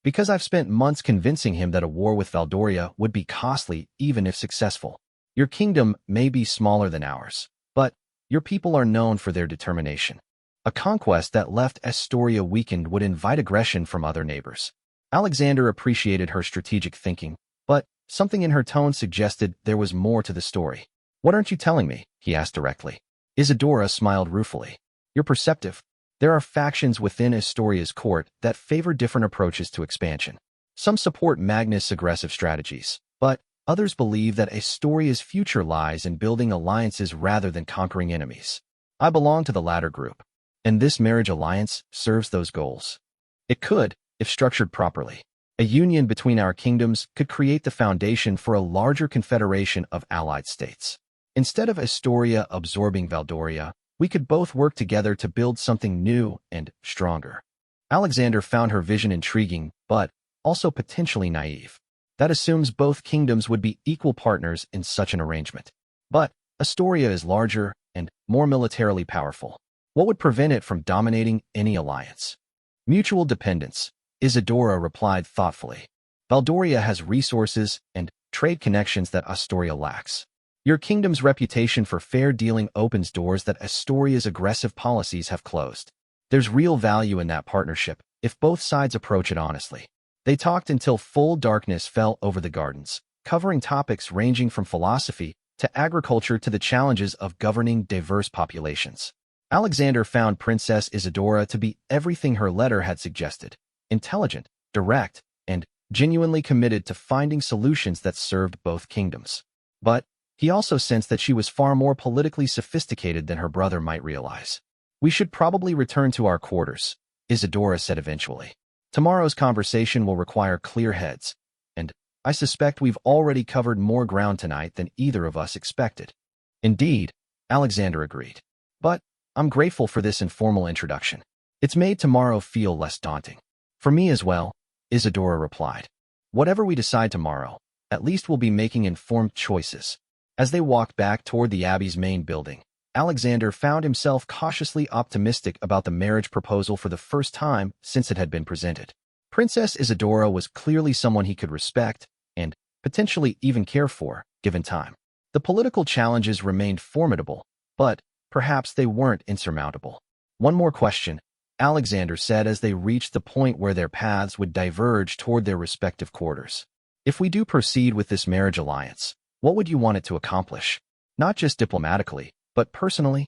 Because I've spent months convincing him that a war with Valdoria would be costly even if successful. Your kingdom may be smaller than ours, but your people are known for their determination. A conquest that left Astoria weakened would invite aggression from other neighbors. Alexander appreciated her strategic thinking, but something in her tone suggested there was more to the story. What aren't you telling me? He asked directly. Isadora smiled ruefully. You're perceptive. There are factions within Astoria's court that favor different approaches to expansion. Some support Magnus' aggressive strategies, but others believe that Astoria's future lies in building alliances rather than conquering enemies. I belong to the latter group, and this marriage alliance serves those goals. It could, if structured properly. A union between our kingdoms could create the foundation for a larger confederation of allied states. Instead of Astoria absorbing Valdoria, we could both work together to build something new and stronger. Alexander found her vision intriguing, but also potentially naive. That assumes both kingdoms would be equal partners in such an arrangement. But Astoria is larger and more militarily powerful. What would prevent it from dominating any alliance? Mutual dependence, Isadora replied thoughtfully. Valdoria has resources and trade connections that Astoria lacks. Your kingdom's reputation for fair dealing opens doors that Astoria's aggressive policies have closed. There's real value in that partnership if both sides approach it honestly. They talked until full darkness fell over the gardens, covering topics ranging from philosophy to agriculture to the challenges of governing diverse populations. Alexander found Princess Isadora to be everything her letter had suggested: intelligent, direct, and genuinely committed to finding solutions that served both kingdoms. But he also sensed that she was far more politically sophisticated than her brother might realize. We should probably return to our quarters, Isadora said eventually. Tomorrow's conversation will require clear heads, and I suspect we've already covered more ground tonight than either of us expected. Indeed, Alexander agreed. But I'm grateful for this informal introduction. It's made tomorrow feel less daunting. For me as well, Isadora replied. Whatever we decide tomorrow, at least we'll be making informed choices. As they walked back toward the Abbey's main building, Alexander found himself cautiously optimistic about the marriage proposal for the first time since it had been presented. Princess Isadora was clearly someone he could respect and potentially even care for, given time. The political challenges remained formidable, but perhaps they weren't insurmountable. One more question, Alexander said as they reached the point where their paths would diverge toward their respective quarters. If we do proceed with this marriage alliance, what would you want it to accomplish? Not just diplomatically, but personally?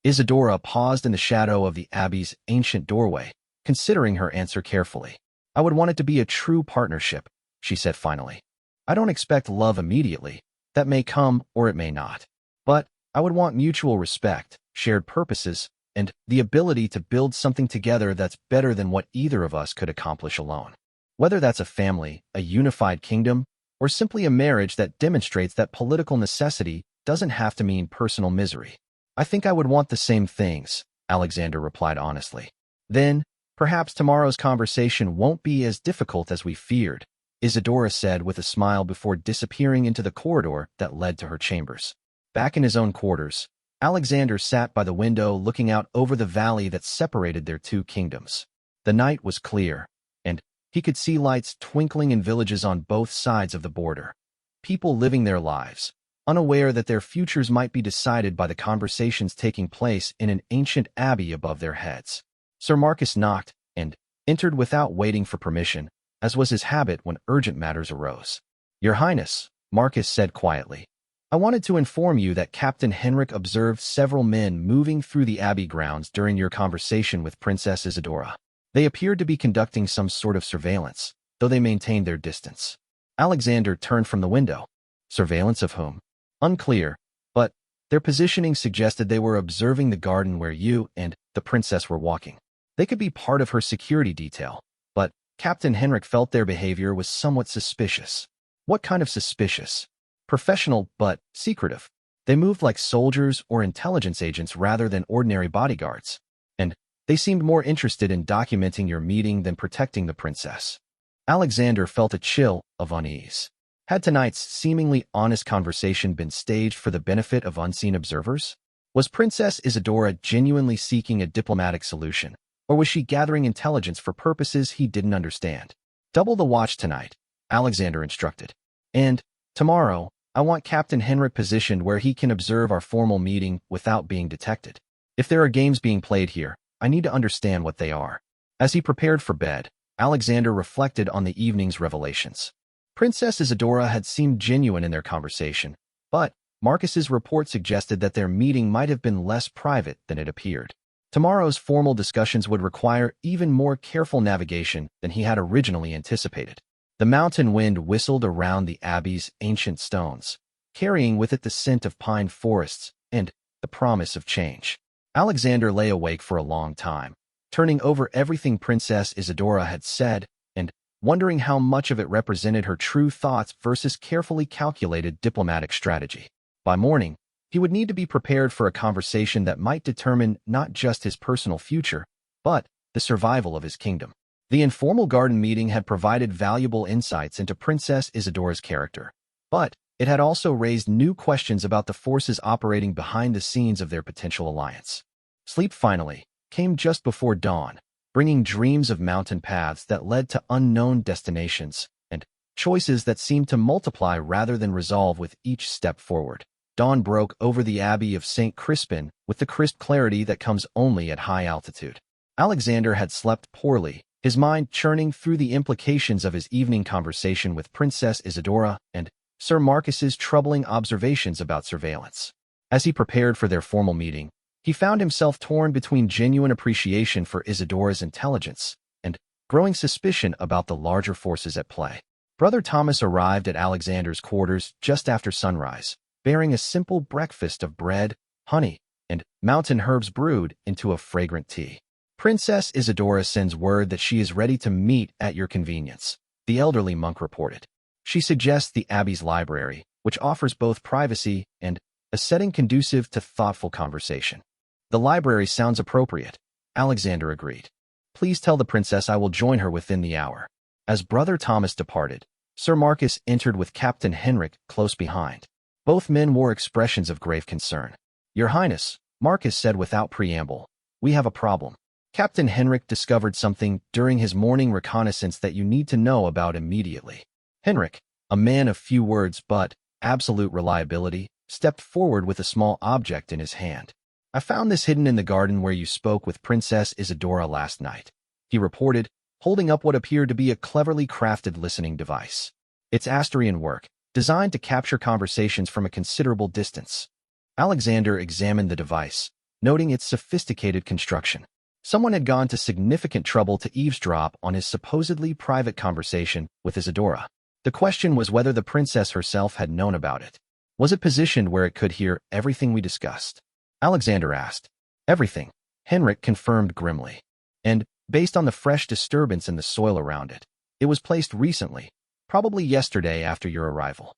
Isadora paused in the shadow of the Abbey's ancient doorway, considering her answer carefully. I would want it to be a true partnership, she said finally. I don't expect love immediately. That may come or it may not. But I would want mutual respect, shared purposes, and the ability to build something together that's better than what either of us could accomplish alone. Whether that's a family, a unified kingdom, or simply a marriage that demonstrates that political necessity doesn't have to mean personal misery. I think I would want the same things, Alexander replied honestly. Then, perhaps tomorrow's conversation won't be as difficult as we feared, Isadora said with a smile before disappearing into the corridor that led to her chambers. Back in his own quarters, Alexander sat by the window looking out over the valley that separated their two kingdoms. The night was clear, and he could see lights twinkling in villages on both sides of the border. People living their lives, unaware that their futures might be decided by the conversations taking place in an ancient abbey above their heads. Sir Marcus knocked and entered without waiting for permission, as was his habit when urgent matters arose. Your Highness, Marcus said quietly, I wanted to inform you that Captain Henrik observed several men moving through the abbey grounds during your conversation with Princess Isadora. They appeared to be conducting some sort of surveillance, though they maintained their distance. Alexander turned from the window. Surveillance of whom? Unclear, but their positioning suggested they were observing the garden where you and the princess were walking. They could be part of her security detail, but Captain Henrik felt their behavior was somewhat suspicious. What kind of suspicious? Professional but secretive. They moved like soldiers or intelligence agents rather than ordinary bodyguards, and they seemed more interested in documenting your meeting than protecting the princess. Alexander felt a chill of unease. Had tonight's seemingly honest conversation been staged for the benefit of unseen observers? Was Princess Isadora genuinely seeking a diplomatic solution, or was she gathering intelligence for purposes he didn't understand? Double the watch tonight, Alexander instructed. And tomorrow, I want Captain Henrik positioned where he can observe our formal meeting without being detected. If there are games being played here, I need to understand what they are. As he prepared for bed, Alexander reflected on the evening's revelations. Princess Isadora had seemed genuine in their conversation, but Marcus's report suggested that their meeting might have been less private than it appeared. Tomorrow's formal discussions would require even more careful navigation than he had originally anticipated. The mountain wind whistled around the abbey's ancient stones, carrying with it the scent of pine forests and the promise of change. Alexander lay awake for a long time, turning over everything Princess Isadora had said and wondering how much of it represented her true thoughts versus carefully calculated diplomatic strategy. By morning, he would need to be prepared for a conversation that might determine not just his personal future, but the survival of his kingdom. The informal garden meeting had provided valuable insights into Princess Isadora's character, but it had also raised new questions about the forces operating behind the scenes of their potential alliance. Sleep finally came just before dawn, bringing dreams of mountain paths that led to unknown destinations and choices that seemed to multiply rather than resolve with each step forward. Dawn broke over the Abbey of St. Crispin with the crisp clarity that comes only at high altitude. Alexander had slept poorly, his mind churning through the implications of his evening conversation with Princess Isadora and Sir Marcus's troubling observations about surveillance. As he prepared for their formal meeting, he found himself torn between genuine appreciation for Isadora's intelligence and growing suspicion about the larger forces at play. Brother Thomas arrived at Alexander's quarters just after sunrise, bearing a simple breakfast of bread, honey, and mountain herbs brewed into a fragrant tea. Princess Isadora sends word that she is ready to meet at your convenience, the elderly monk reported. She suggests the Abbey's library, which offers both privacy and a setting conducive to thoughtful conversation. The library sounds appropriate, Alexander agreed. Please tell the princess I will join her within the hour. As Brother Thomas departed, Sir Marcus entered with Captain Henrik close behind. Both men wore expressions of grave concern. "Your Highness," Marcus said without preamble, "we have a problem. Captain Henrik discovered something during his morning reconnaissance that you need to know about immediately." Henrik, a man of few words but absolute reliability, stepped forward with a small object in his hand. "I found this hidden in the garden where you spoke with Princess Isadora last night," he reported, holding up what appeared to be a cleverly crafted listening device. "It's Asterian work, designed to capture conversations from a considerable distance." Alexander examined the device, noting its sophisticated construction. Someone had gone to significant trouble to eavesdrop on his supposedly private conversation with Isadora. The question was whether the princess herself had known about it. Was it positioned where it could hear everything we discussed? Alexander asked. "Everything," Henrik confirmed grimly. "And, based on the fresh disturbance in the soil around it, it was placed recently, probably yesterday after your arrival."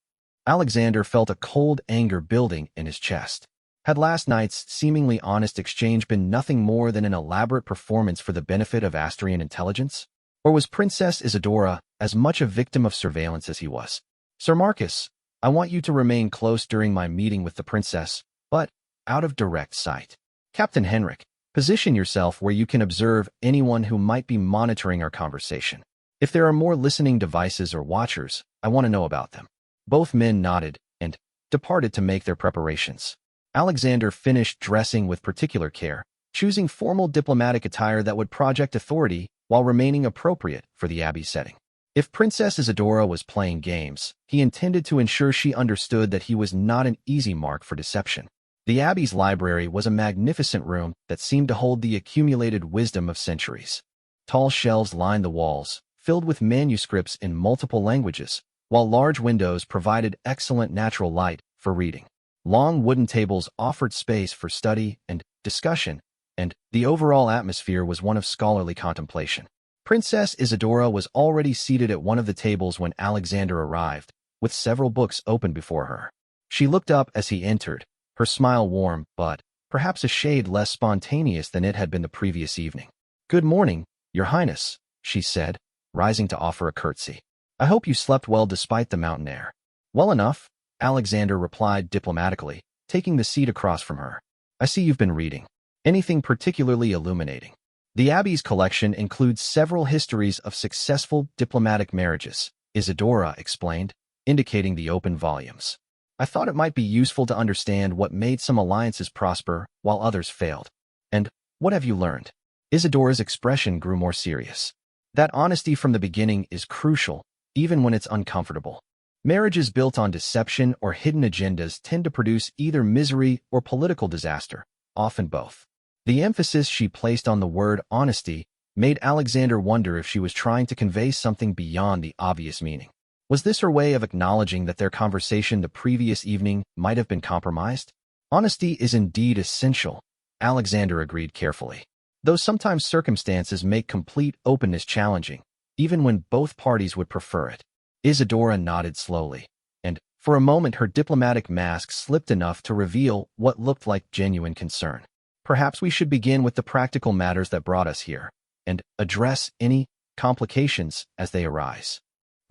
Alexander felt a cold anger building in his chest. Had last night's seemingly honest exchange been nothing more than an elaborate performance for the benefit of Asterian intelligence? Or was Princess Isadora as much a victim of surveillance as he was? "Sir Marcus, I want you to remain close during my meeting with the princess, but out of direct sight. Captain Henrik, position yourself where you can observe anyone who might be monitoring our conversation. If there are more listening devices or watchers, I want to know about them." Both men nodded and departed to make their preparations. Alexander finished dressing with particular care, choosing formal diplomatic attire that would project authority while remaining appropriate for the Abbey setting. If Princess Isadora was playing games, he intended to ensure she understood that he was not an easy mark for deception. The Abbey's library was a magnificent room that seemed to hold the accumulated wisdom of centuries. Tall shelves lined the walls, filled with manuscripts in multiple languages, while large windows provided excellent natural light for reading. Long wooden tables offered space for study and discussion, and the overall atmosphere was one of scholarly contemplation. Princess Isadora was already seated at one of the tables when Alexander arrived, with several books open before her. She looked up as he entered, her smile warm but perhaps a shade less spontaneous than it had been the previous evening. "Good morning, Your Highness," she said, rising to offer a curtsy. "I hope you slept well despite the mountain air." "Well enough," Alexander replied diplomatically, taking the seat across from her. "I see you've been reading. Anything particularly illuminating?" The Abbey's collection includes several histories of successful diplomatic marriages, Isadora explained, indicating the open volumes. "I thought it might be useful to understand what made some alliances prosper while others failed. And what have you learned?" Isadora's expression grew more serious. "That honesty from the beginning is crucial, even when it's uncomfortable. Marriages built on deception or hidden agendas tend to produce either misery or political disaster, often both." The emphasis she placed on the word honesty made Alexander wonder if she was trying to convey something beyond the obvious meaning. Was this her way of acknowledging that their conversation the previous evening might have been compromised? "Honesty is indeed essential," Alexander agreed carefully. "Though sometimes circumstances make complete openness challenging, even when both parties would prefer it." Isadora nodded slowly, and for a moment her diplomatic mask slipped enough to reveal what looked like genuine concern. "Perhaps we should begin with the practical matters that brought us here, and address any complications as they arise."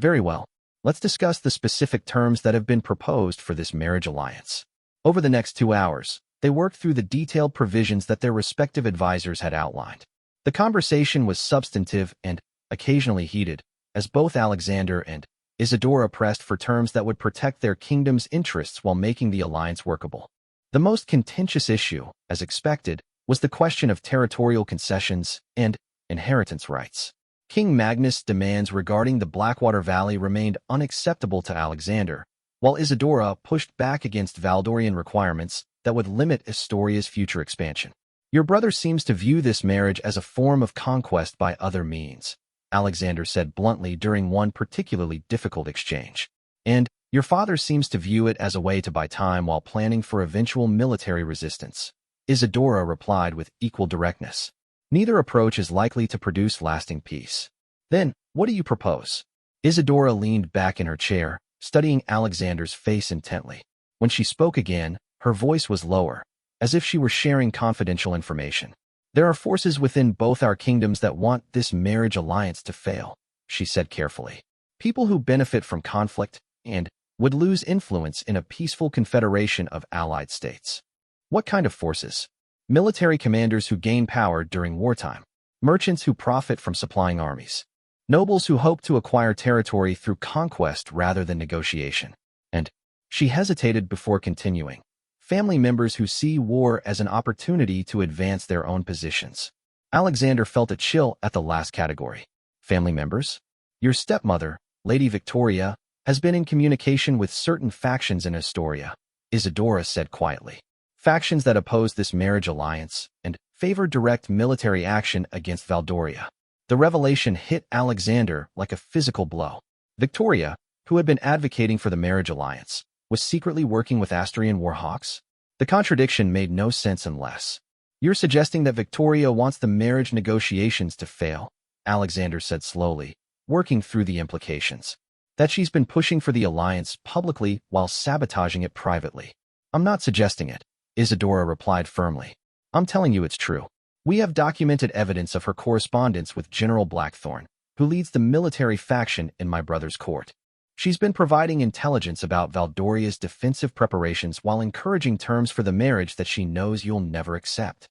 "Very well. Let's discuss the specific terms that have been proposed for this marriage alliance." Over the next 2 hours, they worked through the detailed provisions that their respective advisors had outlined. The conversation was substantive and occasionally heated, as both Alexander and Isadora pressed for terms that would protect their kingdom's interests while making the alliance workable. The most contentious issue, as expected, was the question of territorial concessions and inheritance rights. King Magnus' demands regarding the Blackwater Valley remained unacceptable to Alexander, while Isadora pushed back against Valdorian requirements that would limit Astoria's future expansion. "Your brother seems to view this marriage as a form of conquest by other means," Alexander said bluntly during one particularly difficult exchange. "And your father seems to view it as a way to buy time while planning for eventual military resistance," Isadora replied with equal directness. "Neither approach is likely to produce lasting peace." "Then, what do you propose?" Isadora leaned back in her chair, studying Alexander's face intently. When she spoke again, her voice was lower, as if she were sharing confidential information. "There are forces within both our kingdoms that want this marriage alliance to fail," she said carefully. People who benefit from conflict and would lose influence in a peaceful confederation of allied states. What kind of forces? Military commanders who gain power during wartime. Merchants who profit from supplying armies. Nobles who hope to acquire territory through conquest rather than negotiation. And she hesitated before continuing. Family members who see war as an opportunity to advance their own positions. Alexander felt a chill at the last category. Family members? Your stepmother, Lady Victoria, has been in communication with certain factions in Astoria, Isadora said quietly. Factions that oppose this marriage alliance and favor direct military action against Valdoria. The revelation hit Alexander like a physical blow. Victoria, who had been advocating for the marriage alliance, was secretly working with Astrian warhawks? The contradiction made no sense unless. You're suggesting that Victoria wants the marriage negotiations to fail, Alexander said slowly, working through the implications. That she's been pushing for the alliance publicly while sabotaging it privately. I'm not suggesting it, Isadora replied firmly. I'm telling you it's true. We have documented evidence of her correspondence with General Blackthorne, who leads the military faction in my brother's court. She's been providing intelligence about Valdoria's defensive preparations while encouraging terms for the marriage that she knows you'll never accept.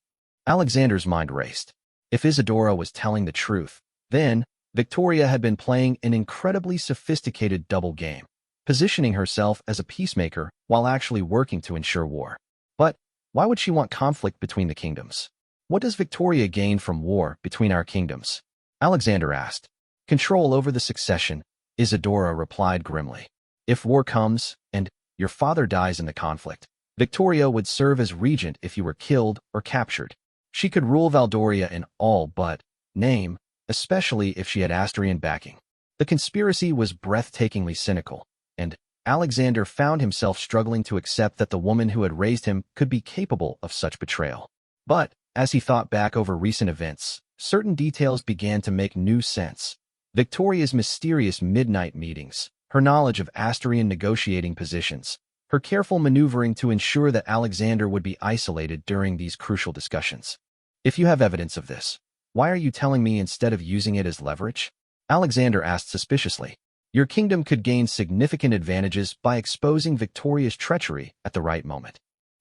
Alexander's mind raced. If Isadora was telling the truth, then Victoria had been playing an incredibly sophisticated double game, positioning herself as a peacemaker while actually working to ensure war. But why would she want conflict between the kingdoms? What does Victoria gain from war between our kingdoms? Alexander asked. Control over the succession, Isadora replied grimly. If war comes, and your father dies in the conflict, Victoria would serve as regent if you were killed or captured. She could rule Valdoria in all but name, especially if she had Astrian backing. The conspiracy was breathtakingly cynical, and Alexander found himself struggling to accept that the woman who had raised him could be capable of such betrayal. But, as he thought back over recent events, certain details began to make new sense. Victoria's mysterious midnight meetings, her knowledge of Astrian negotiating positions, her careful maneuvering to ensure that Alexander would be isolated during these crucial discussions. If you have evidence of this, why are you telling me instead of using it as leverage? Alexander asked suspiciously. Your kingdom could gain significant advantages by exposing Victoria's treachery at the right moment.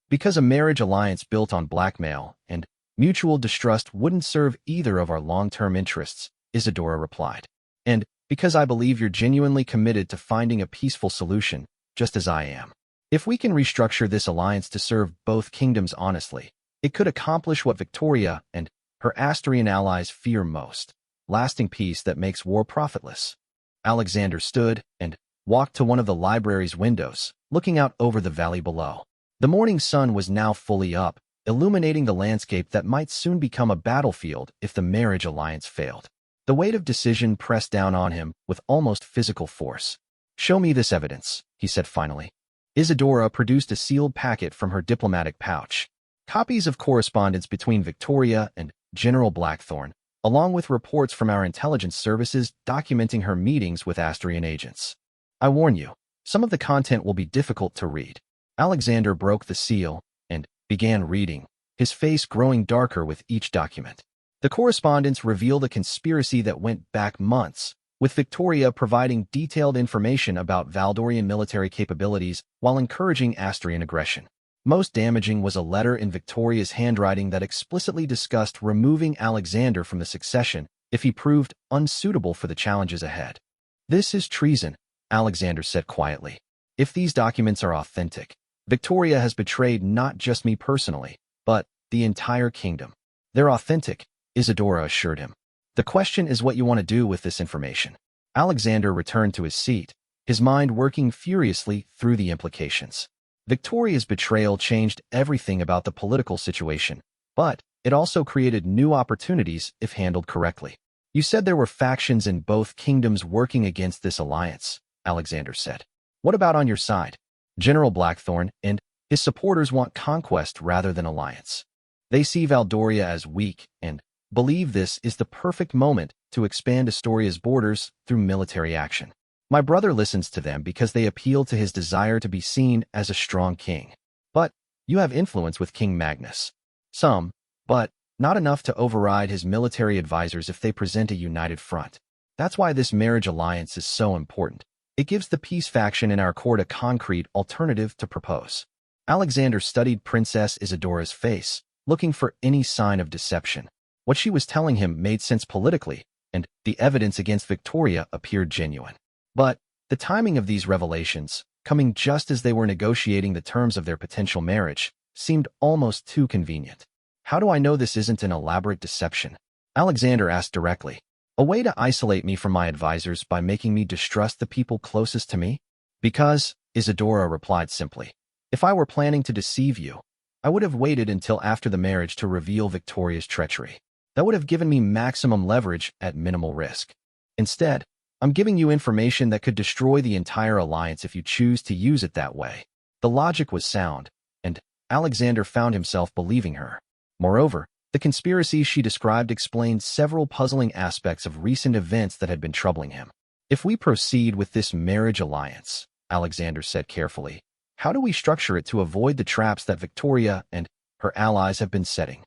Because a marriage alliance built on blackmail and mutual distrust wouldn't serve either of our long-term interests, Isadora replied. And because I believe you're genuinely committed to finding a peaceful solution, just as I am. If we can restructure this alliance to serve both kingdoms honestly, it could accomplish what Victoria and her Astrian allies fear most, lasting peace that makes war profitless. Alexander stood and walked to one of the library's windows, looking out over the valley below. The morning sun was now fully up, illuminating the landscape that might soon become a battlefield if the marriage alliance failed. The weight of decision pressed down on him with almost physical force. Show me this evidence, he said finally. Isadora produced a sealed packet from her diplomatic pouch. Copies of correspondence between Victoria and General Blackthorne, along with reports from our intelligence services documenting her meetings with Astrian agents. I warn you, some of the content will be difficult to read. Alexander broke the seal and began reading, his face growing darker with each document. The correspondence revealed a conspiracy that went back months, with Victoria providing detailed information about Valdorian military capabilities while encouraging Astrian aggression. Most damaging was a letter in Victoria's handwriting that explicitly discussed removing Alexander from the succession if he proved unsuitable for the challenges ahead. This is treason, Alexander said quietly. If these documents are authentic, Victoria has betrayed not just me personally, but the entire kingdom. They're authentic, Isadora assured him. The question is what you want to do with this information. Alexander returned to his seat, his mind working furiously through the implications. Victoria's betrayal changed everything about the political situation, but it also created new opportunities if handled correctly. You said there were factions in both kingdoms working against this alliance, Alexander said. What about on your side? General Blackthorne and his supporters want conquest rather than alliance. They see Valdoria as weak and believe this is the perfect moment to expand Astoria's borders through military action. My brother listens to them because they appeal to his desire to be seen as a strong king. But you have influence with King Magnus. Some, but not enough to override his military advisors if they present a united front. That's why this marriage alliance is so important. It gives the peace faction in our court a concrete alternative to propose. Alexander studied Princess Isadora's face, looking for any sign of deception. What she was telling him made sense politically, and the evidence against Victoria appeared genuine. But the timing of these revelations, coming just as they were negotiating the terms of their potential marriage, seemed almost too convenient. How do I know this isn't an elaborate deception? Alexander asked directly. A way to isolate me from my advisors by making me distrust the people closest to me? Because, Isadora replied simply. If I were planning to deceive you, I would have waited until after the marriage to reveal Victoria's treachery. That would have given me maximum leverage at minimal risk. Instead, I'm giving you information that could destroy the entire alliance if you choose to use it that way. The logic was sound, and Alexander found himself believing her. Moreover, the conspiracy she described explained several puzzling aspects of recent events that had been troubling him. If we proceed with this marriage alliance, Alexander said carefully, how do we structure it to avoid the traps that Victoria and her allies have been setting?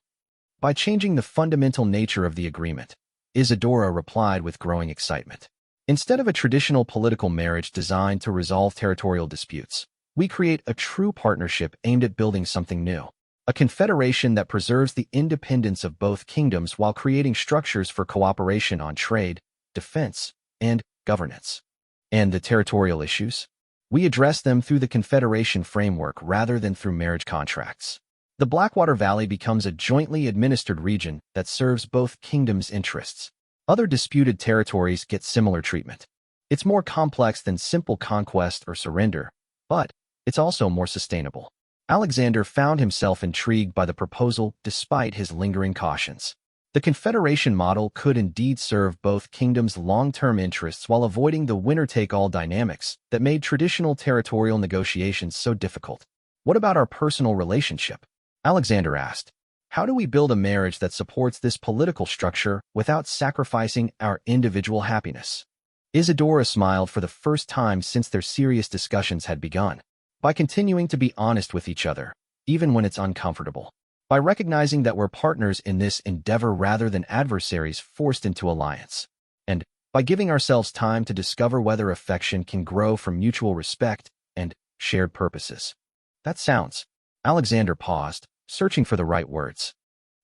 By changing the fundamental nature of the agreement, Isadora replied with growing excitement. Instead of a traditional political marriage designed to resolve territorial disputes, we create a true partnership aimed at building something new. A confederation that preserves the independence of both kingdoms while creating structures for cooperation on trade, defense, and governance. And the territorial issues? We address them through the confederation framework rather than through marriage contracts. The Blackwater Valley becomes a jointly administered region that serves both kingdoms' interests. Other disputed territories get similar treatment. It's more complex than simple conquest or surrender, but it's also more sustainable. Alexander found himself intrigued by the proposal despite his lingering cautions. The confederation model could indeed serve both kingdoms' long-term interests while avoiding the winner-take-all dynamics that made traditional territorial negotiations so difficult. What about our personal relationship? Alexander asked. How do we build a marriage that supports this political structure without sacrificing our individual happiness? Isadora smiled for the first time since their serious discussions had begun. By continuing to be honest with each other, even when it's uncomfortable. By recognizing that we're partners in this endeavor rather than adversaries forced into alliance. And by giving ourselves time to discover whether affection can grow from mutual respect and shared purposes. That sounds. Alexander paused, searching for the right words.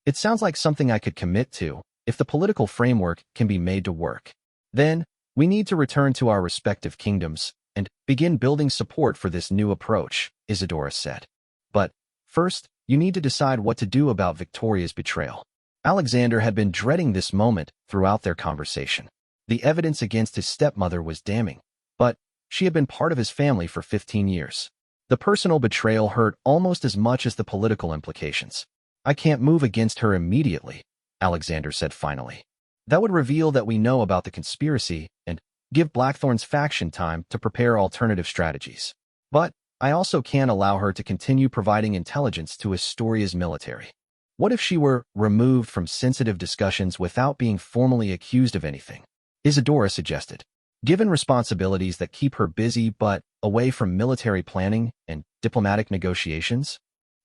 It sounds like something I could commit to, if the political framework can be made to work. Then, we need to return to our respective kingdoms and begin building support for this new approach, Isadora said. But first, you need to decide what to do about Victoria's betrayal. Alexander had been dreading this moment throughout their conversation. The evidence against his stepmother was damning, but she had been part of his family for 15 years. The personal betrayal hurt almost as much as the political implications. I can't move against her immediately, Alexander said finally. That would reveal that we know about the conspiracy and give Blackthorn's faction time to prepare alternative strategies. But I also can't allow her to continue providing intelligence to Astoria's military. What if she were removed from sensitive discussions without being formally accused of anything? Isadora suggested. Given responsibilities that keep her busy but away from military planning and diplomatic negotiations?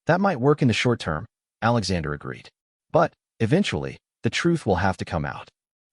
That might work in the short term, Alexander agreed. But, eventually, the truth will have to come out.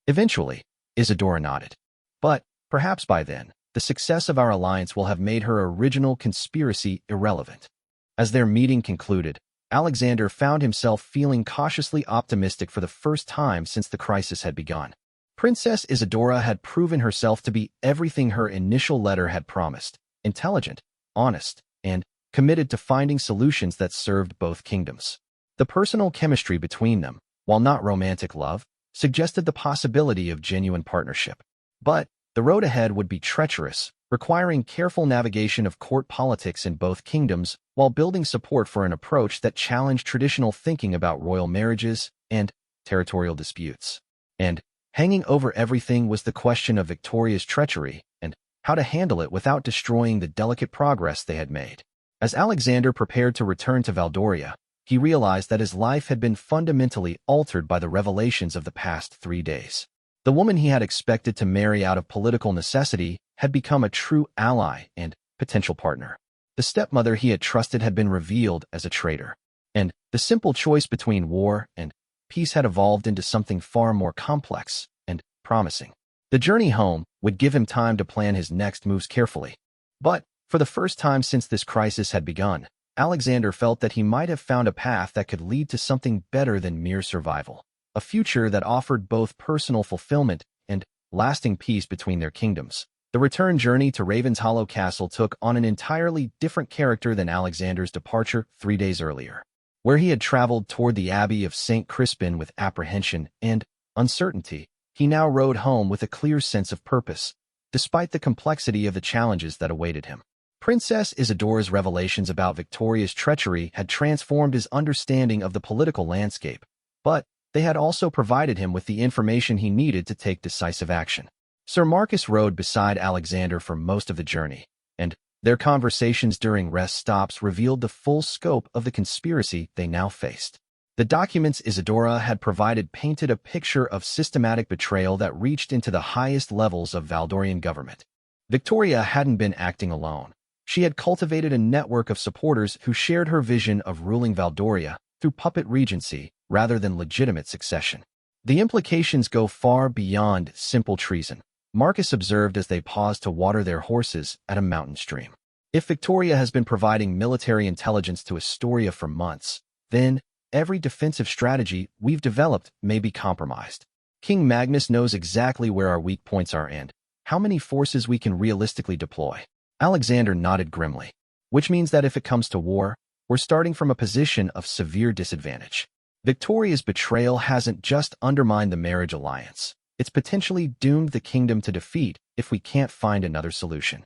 Eventually, Isadora nodded. But, perhaps by then, the success of our alliance will have made her original conspiracy irrelevant. As their meeting concluded, Alexander found himself feeling cautiously optimistic for the first time since the crisis had begun. Princess Isadora had proven herself to be everything her initial letter had promised: intelligent, honest, and committed to finding solutions that served both kingdoms. The personal chemistry between them, while not romantic love, suggested the possibility of genuine partnership. But the road ahead would be treacherous, requiring careful navigation of court politics in both kingdoms while building support for an approach that challenged traditional thinking about royal marriages and territorial disputes. And hanging over everything was the question of Victoria's treachery and how to handle it without destroying the delicate progress they had made. As Alexander prepared to return to Valdoria, he realized that his life had been fundamentally altered by the revelations of the past 3 days. The woman he had expected to marry out of political necessity had become a true ally and potential partner. The stepmother he had trusted had been revealed as a traitor. And the simple choice between war and peace had evolved into something far more complex and promising. The journey home would give him time to plan his next moves carefully. But, for the first time since this crisis had begun, Alexander felt that he might have found a path that could lead to something better than mere survival, a future that offered both personal fulfillment and lasting peace between their kingdoms. The return journey to Raven's Hollow Castle took on an entirely different character than Alexander's departure 3 days earlier, where he had traveled toward the Abbey of St. Crispin with apprehension and uncertainty. He now rode home with a clear sense of purpose, despite the complexity of the challenges that awaited him. Princess Isadora's revelations about Victoria's treachery had transformed his understanding of the political landscape, but they had also provided him with the information he needed to take decisive action. Sir Marcus rode beside Alexander for most of the journey, and their conversations during rest stops revealed the full scope of the conspiracy they now faced. The documents Isadora had provided painted a picture of systematic betrayal that reached into the highest levels of Valdorian government. Victoria hadn't been acting alone. She had cultivated a network of supporters who shared her vision of ruling Valdoria through puppet regency rather than legitimate succession. The implications go far beyond simple treason, Marcus observed as they paused to water their horses at a mountain stream. If Victoria has been providing military intelligence to Astoria for months, then every defensive strategy we've developed may be compromised. King Magnus knows exactly where our weak points are and how many forces we can realistically deploy. Alexander nodded grimly, which means that if it comes to war, we're starting from a position of severe disadvantage. Victoria's betrayal hasn't just undermined the marriage alliance. It's potentially doomed the kingdom to defeat if we can't find another solution.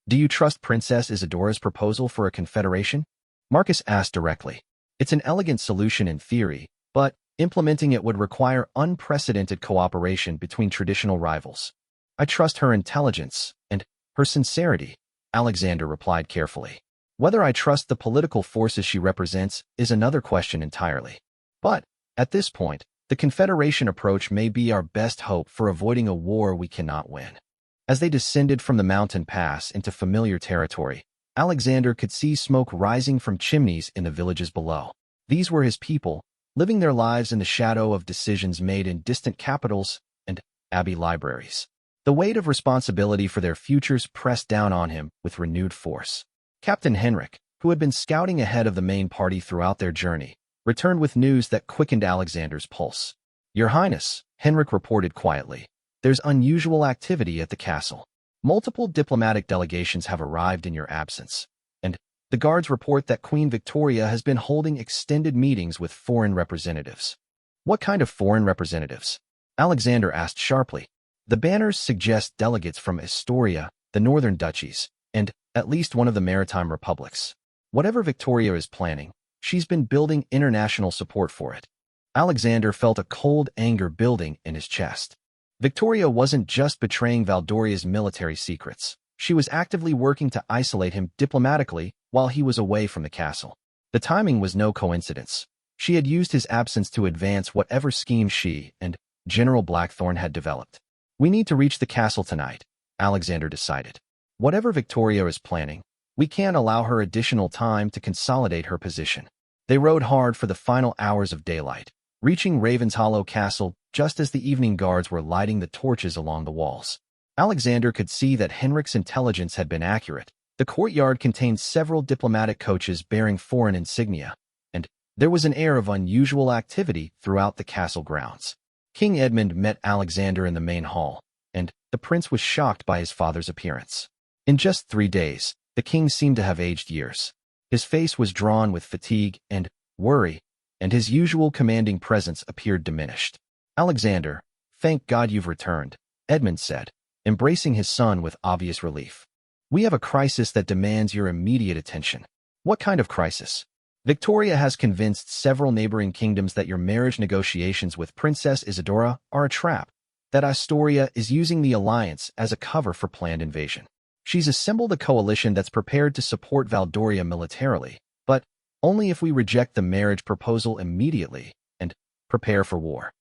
Do you trust Princess Isadora's proposal for a confederation? Marcus asked directly. It's an elegant solution in theory, but implementing it would require unprecedented cooperation between traditional rivals. I trust her intelligence and her sincerity, Alexander replied carefully. Whether I trust the political forces she represents is another question entirely. But, at this point, the Confederation approach may be our best hope for avoiding a war we cannot win. As they descended from the mountain pass into familiar territory, Alexander could see smoke rising from chimneys in the villages below. These were his people, living their lives in the shadow of decisions made in distant capitals and abbey libraries. The weight of responsibility for their futures pressed down on him with renewed force. Captain Henrik, who had been scouting ahead of the main party throughout their journey, returned with news that quickened Alexander's pulse. Your Highness, Henrik reported quietly, there's unusual activity at the castle. Multiple diplomatic delegations have arrived in your absence, and the guards report that Queen Victoria has been holding extended meetings with foreign representatives. What kind of foreign representatives? Alexander asked sharply. The banners suggest delegates from Astoria, the northern duchies, and at least one of the maritime republics. Whatever Victoria is planning, she's been building international support for it. Alexander felt a cold anger building in his chest. Victoria wasn't just betraying Valdoria's military secrets. She was actively working to isolate him diplomatically while he was away from the castle. The timing was no coincidence. She had used his absence to advance whatever scheme she and General Blackthorne had developed. We need to reach the castle tonight, Alexander decided. Whatever Victoria is planning, we can't allow her additional time to consolidate her position. They rode hard for the final hours of daylight, reaching Raven's Hollow Castle just as the evening guards were lighting the torches along the walls. Alexander could see that Henrik's intelligence had been accurate. The courtyard contained several diplomatic coaches bearing foreign insignia, and there was an air of unusual activity throughout the castle grounds. King Edmund met Alexander in the main hall, and the prince was shocked by his father's appearance. In just 3 days, the king seemed to have aged years. His face was drawn with fatigue and worry, and his usual commanding presence appeared diminished. Alexander, thank God you've returned, Edmund said, embracing his son with obvious relief. We have a crisis that demands your immediate attention. What kind of crisis? Victoria has convinced several neighboring kingdoms that your marriage negotiations with Princess Isadora are a trap, that Astoria is using the alliance as a cover for planned invasion. She's assembled a coalition that's prepared to support Valdoria militarily, but only if we reject the marriage proposal immediately and prepare for war.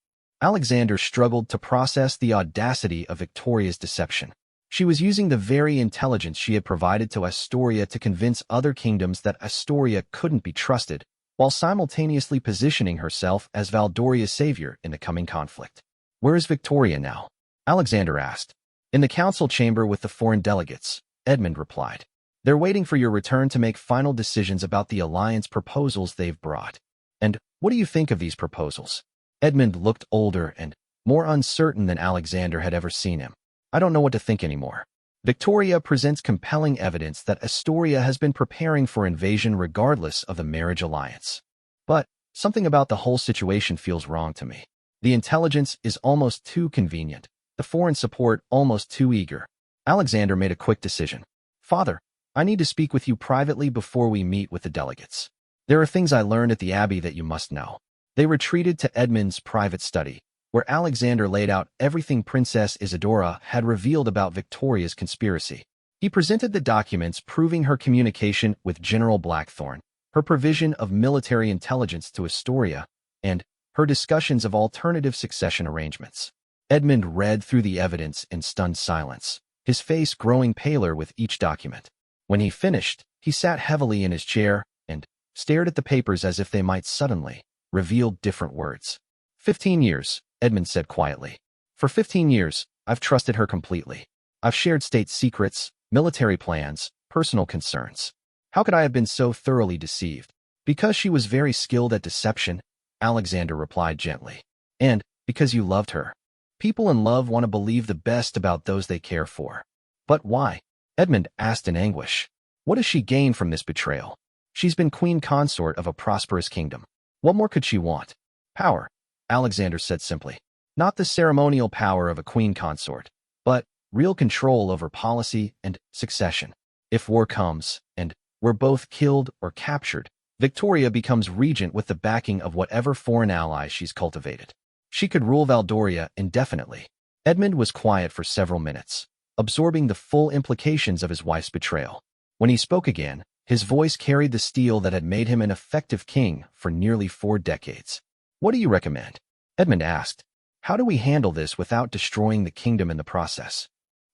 Alexander struggled to process the audacity of Victoria's deception. She was using the very intelligence she had provided to Astoria to convince other kingdoms that Astoria couldn't be trusted, while simultaneously positioning herself as Valdoria's savior in the coming conflict. Where is Victoria now? Alexander asked. In the council chamber with the foreign delegates, Edmund replied. They're waiting for your return to make final decisions about the alliance proposals they've brought. And what do you think of these proposals? Edmund looked older and more uncertain than Alexander had ever seen him. I don't know what to think anymore. Victoria presents compelling evidence that Astoria has been preparing for invasion regardless of the marriage alliance. But something about the whole situation feels wrong to me. The intelligence is almost too convenient, the foreign support almost too eager. Alexander made a quick decision. Father, I need to speak with you privately before we meet with the delegates. There are things I learned at the Abbey that you must know. They retreated to Edmund's private study, where Alexander laid out everything Princess Isadora had revealed about Victoria's conspiracy. He presented the documents proving her communication with General Blackthorne, her provision of military intelligence to Astoria, and her discussions of alternative succession arrangements. Edmund read through the evidence in stunned silence, his face growing paler with each document. When he finished, he sat heavily in his chair and stared at the papers as if they might suddenly reveal different words. 15 years, Edmund said quietly. For 15 years, I've trusted her completely. I've shared state secrets, military plans, personal concerns. How could I have been so thoroughly deceived? Because she was very skilled at deception, Alexander replied gently. And because you loved her. People in love want to believe the best about those they care for. But why? Edmund asked in anguish. What does she gain from this betrayal? She's been queen consort of a prosperous kingdom. What more could she want? Power, Alexander said simply. Not the ceremonial power of a queen consort, but real control over policy and succession. If war comes, and we're both killed or captured, Victoria becomes regent with the backing of whatever foreign ally she's cultivated. She could rule Valdoria indefinitely. Edmund was quiet for several minutes, absorbing the full implications of his wife's betrayal. When he spoke again, his voice carried the steel that had made him an effective king for nearly 4 decades. What do you recommend? Edmund asked. How do we handle this without destroying the kingdom in the process?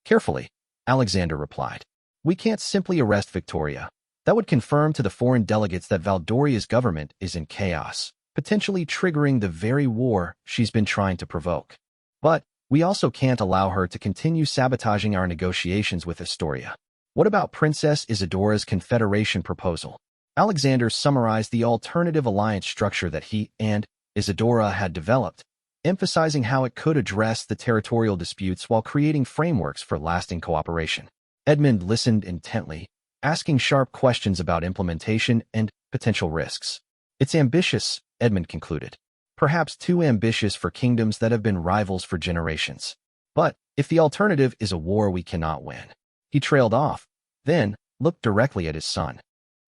Carefully, Alexander replied. We can't simply arrest Victoria. That would confirm to the foreign delegates that Valdoria's government is in chaos, potentially triggering the very war she's been trying to provoke. But we also can't allow her to continue sabotaging our negotiations with Astoria. What about Princess Isadora's confederation proposal? Alexander summarized the alternative alliance structure that he and Isadora had developed, emphasizing how it could address the territorial disputes while creating frameworks for lasting cooperation. Edmund listened intently, asking sharp questions about implementation and potential risks. It's ambitious, Edmund concluded. Perhaps too ambitious for kingdoms that have been rivals for generations. But if the alternative is a war we cannot win. He trailed off, then looked directly at his son.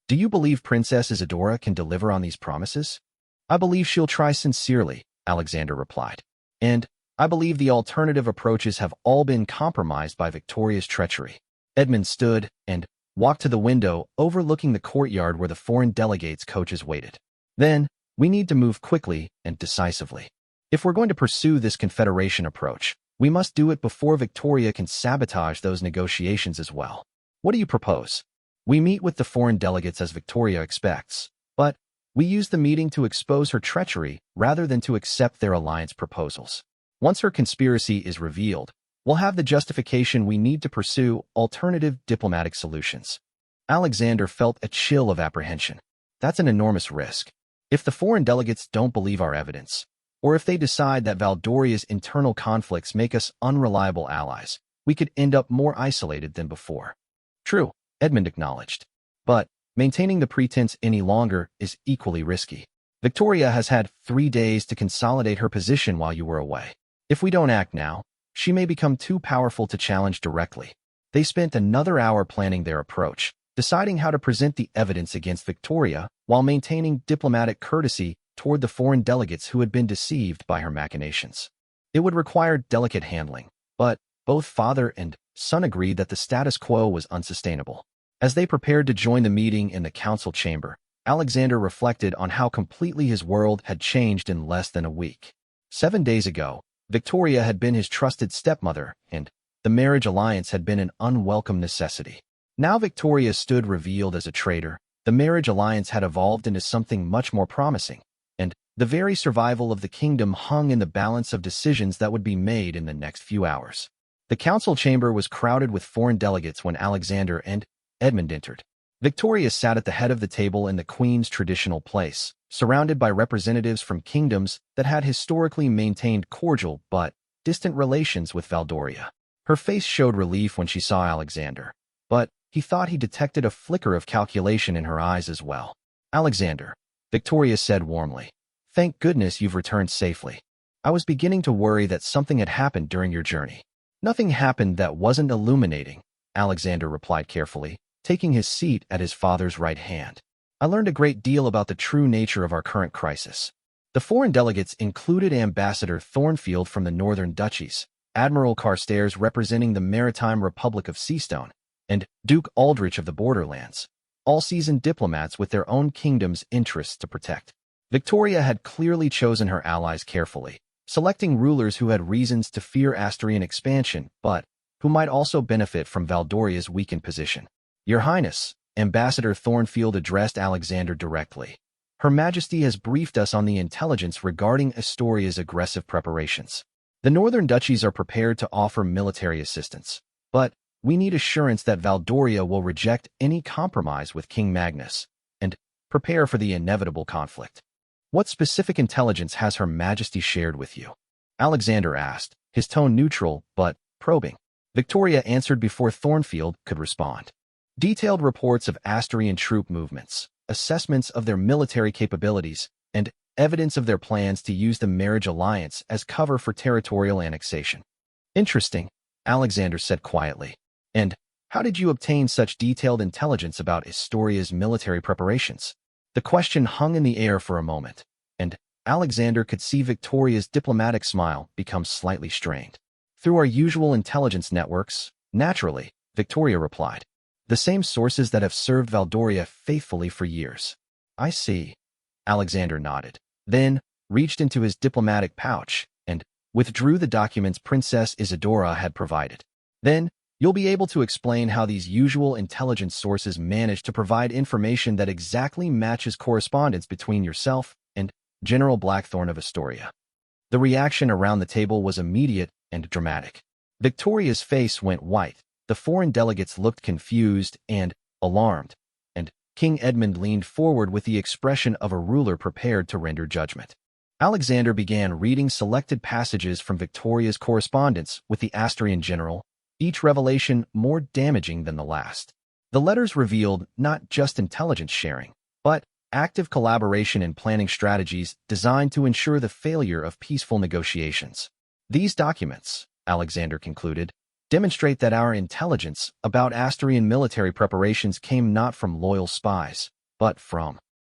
Do you believe Princess Isadora can deliver on these promises? I believe she'll try sincerely, Alexander replied. And I believe the alternative approaches have all been compromised by Victoria's treachery. Edmund stood and walked to the window overlooking the courtyard where the foreign delegates' coaches waited. Then, we need to move quickly and decisively. If we're going to pursue this confederation approach, we must do it before Victoria can sabotage those negotiations as well. What do you propose? We meet with the foreign delegates as Victoria expects, but we use the meeting to expose her treachery rather than to accept their alliance proposals. Once her conspiracy is revealed, we'll have the justification we need to pursue alternative diplomatic solutions. Alexander felt a chill of apprehension. That's an enormous risk. If the foreign delegates don't believe our evidence, or if they decide that Valdoria's internal conflicts make us unreliable allies, we could end up more isolated than before. True, Edmund acknowledged. But maintaining the pretense any longer is equally risky. Victoria has had 3 days to consolidate her position while you were away. If we don't act now, she may become too powerful to challenge directly. They spent another hour planning their approach, deciding how to present the evidence against Victoria while maintaining diplomatic courtesy toward the foreign delegates who had been deceived by her machinations. It would require delicate handling, but both father and son agreed that the status quo was unsustainable. As they prepared to join the meeting in the council chamber, Alexander reflected on how completely his world had changed in less than a week. 7 days ago, Victoria had been his trusted stepmother, and the marriage alliance had been an unwelcome necessity. Now Victoria stood revealed as a traitor. The marriage alliance had evolved into something much more promising, and the very survival of the kingdom hung in the balance of decisions that would be made in the next few hours. The council chamber was crowded with foreign delegates when Alexander and Edmund entered. Victoria sat at the head of the table in the Queen's traditional place, surrounded by representatives from kingdoms that had historically maintained cordial but distant relations with Valdoria. Her face showed relief when she saw Alexander, but he thought he detected a flicker of calculation in her eyes as well. "Alexander," Victoria said warmly, "thank goodness you've returned safely. I was beginning to worry that something had happened during your journey." "Nothing happened that wasn't illuminating," Alexander replied carefully, taking his seat at his father's right hand. "I learned a great deal about the true nature of our current crisis." The foreign delegates included Ambassador Thornfield from the Northern Duchies, Admiral Carstairs representing the Maritime Republic of Seastone, and Duke Aldrich of the Borderlands, all seasoned diplomats with their own kingdom's interests to protect. Victoria had clearly chosen her allies carefully, selecting rulers who had reasons to fear Asturian expansion, but who might also benefit from Valdoria's weakened position. "Your Highness," Ambassador Thornfield addressed Alexander directly, "Her Majesty has briefed us on the intelligence regarding Asturia's aggressive preparations. The Northern Duchies are prepared to offer military assistance, but we need assurance that Valdoria will reject any compromise with King Magnus and prepare for the inevitable conflict." "What specific intelligence has Her Majesty shared with you?" Alexander asked, his tone neutral but probing. Victoria answered before Thornfield could respond. "Detailed reports of Asturian troop movements, assessments of their military capabilities, and evidence of their plans to use the marriage alliance as cover for territorial annexation." "Interesting," Alexander said quietly. "And how did you obtain such detailed intelligence about Asturia's military preparations?" The question hung in the air for a moment, and Alexander could see Victoria's diplomatic smile become slightly strained. "Through our usual intelligence networks, naturally," Victoria replied. "The same sources that have served Valdoria faithfully for years." "I see." Alexander nodded, then reached into his diplomatic pouch and withdrew the documents Princess Isadora had provided. "Then you'll be able to explain how these usual intelligence sources manage to provide information that exactly matches correspondence between yourself and General Blackthorne of Astoria." The reaction around the table was immediate and dramatic. Victoria's face went white, the foreign delegates looked confused and alarmed, and King Edmund leaned forward with the expression of a ruler prepared to render judgment. Alexander began reading selected passages from Victoria's correspondence with the Asturian general, each revelation more damaging than the last. The letters revealed not just intelligence sharing, but active collaboration in planning strategies designed to ensure the failure of peaceful negotiations. "These documents," Alexander concluded, "demonstrate that our intelligence about Asturian military preparations came not from loyal spies, but from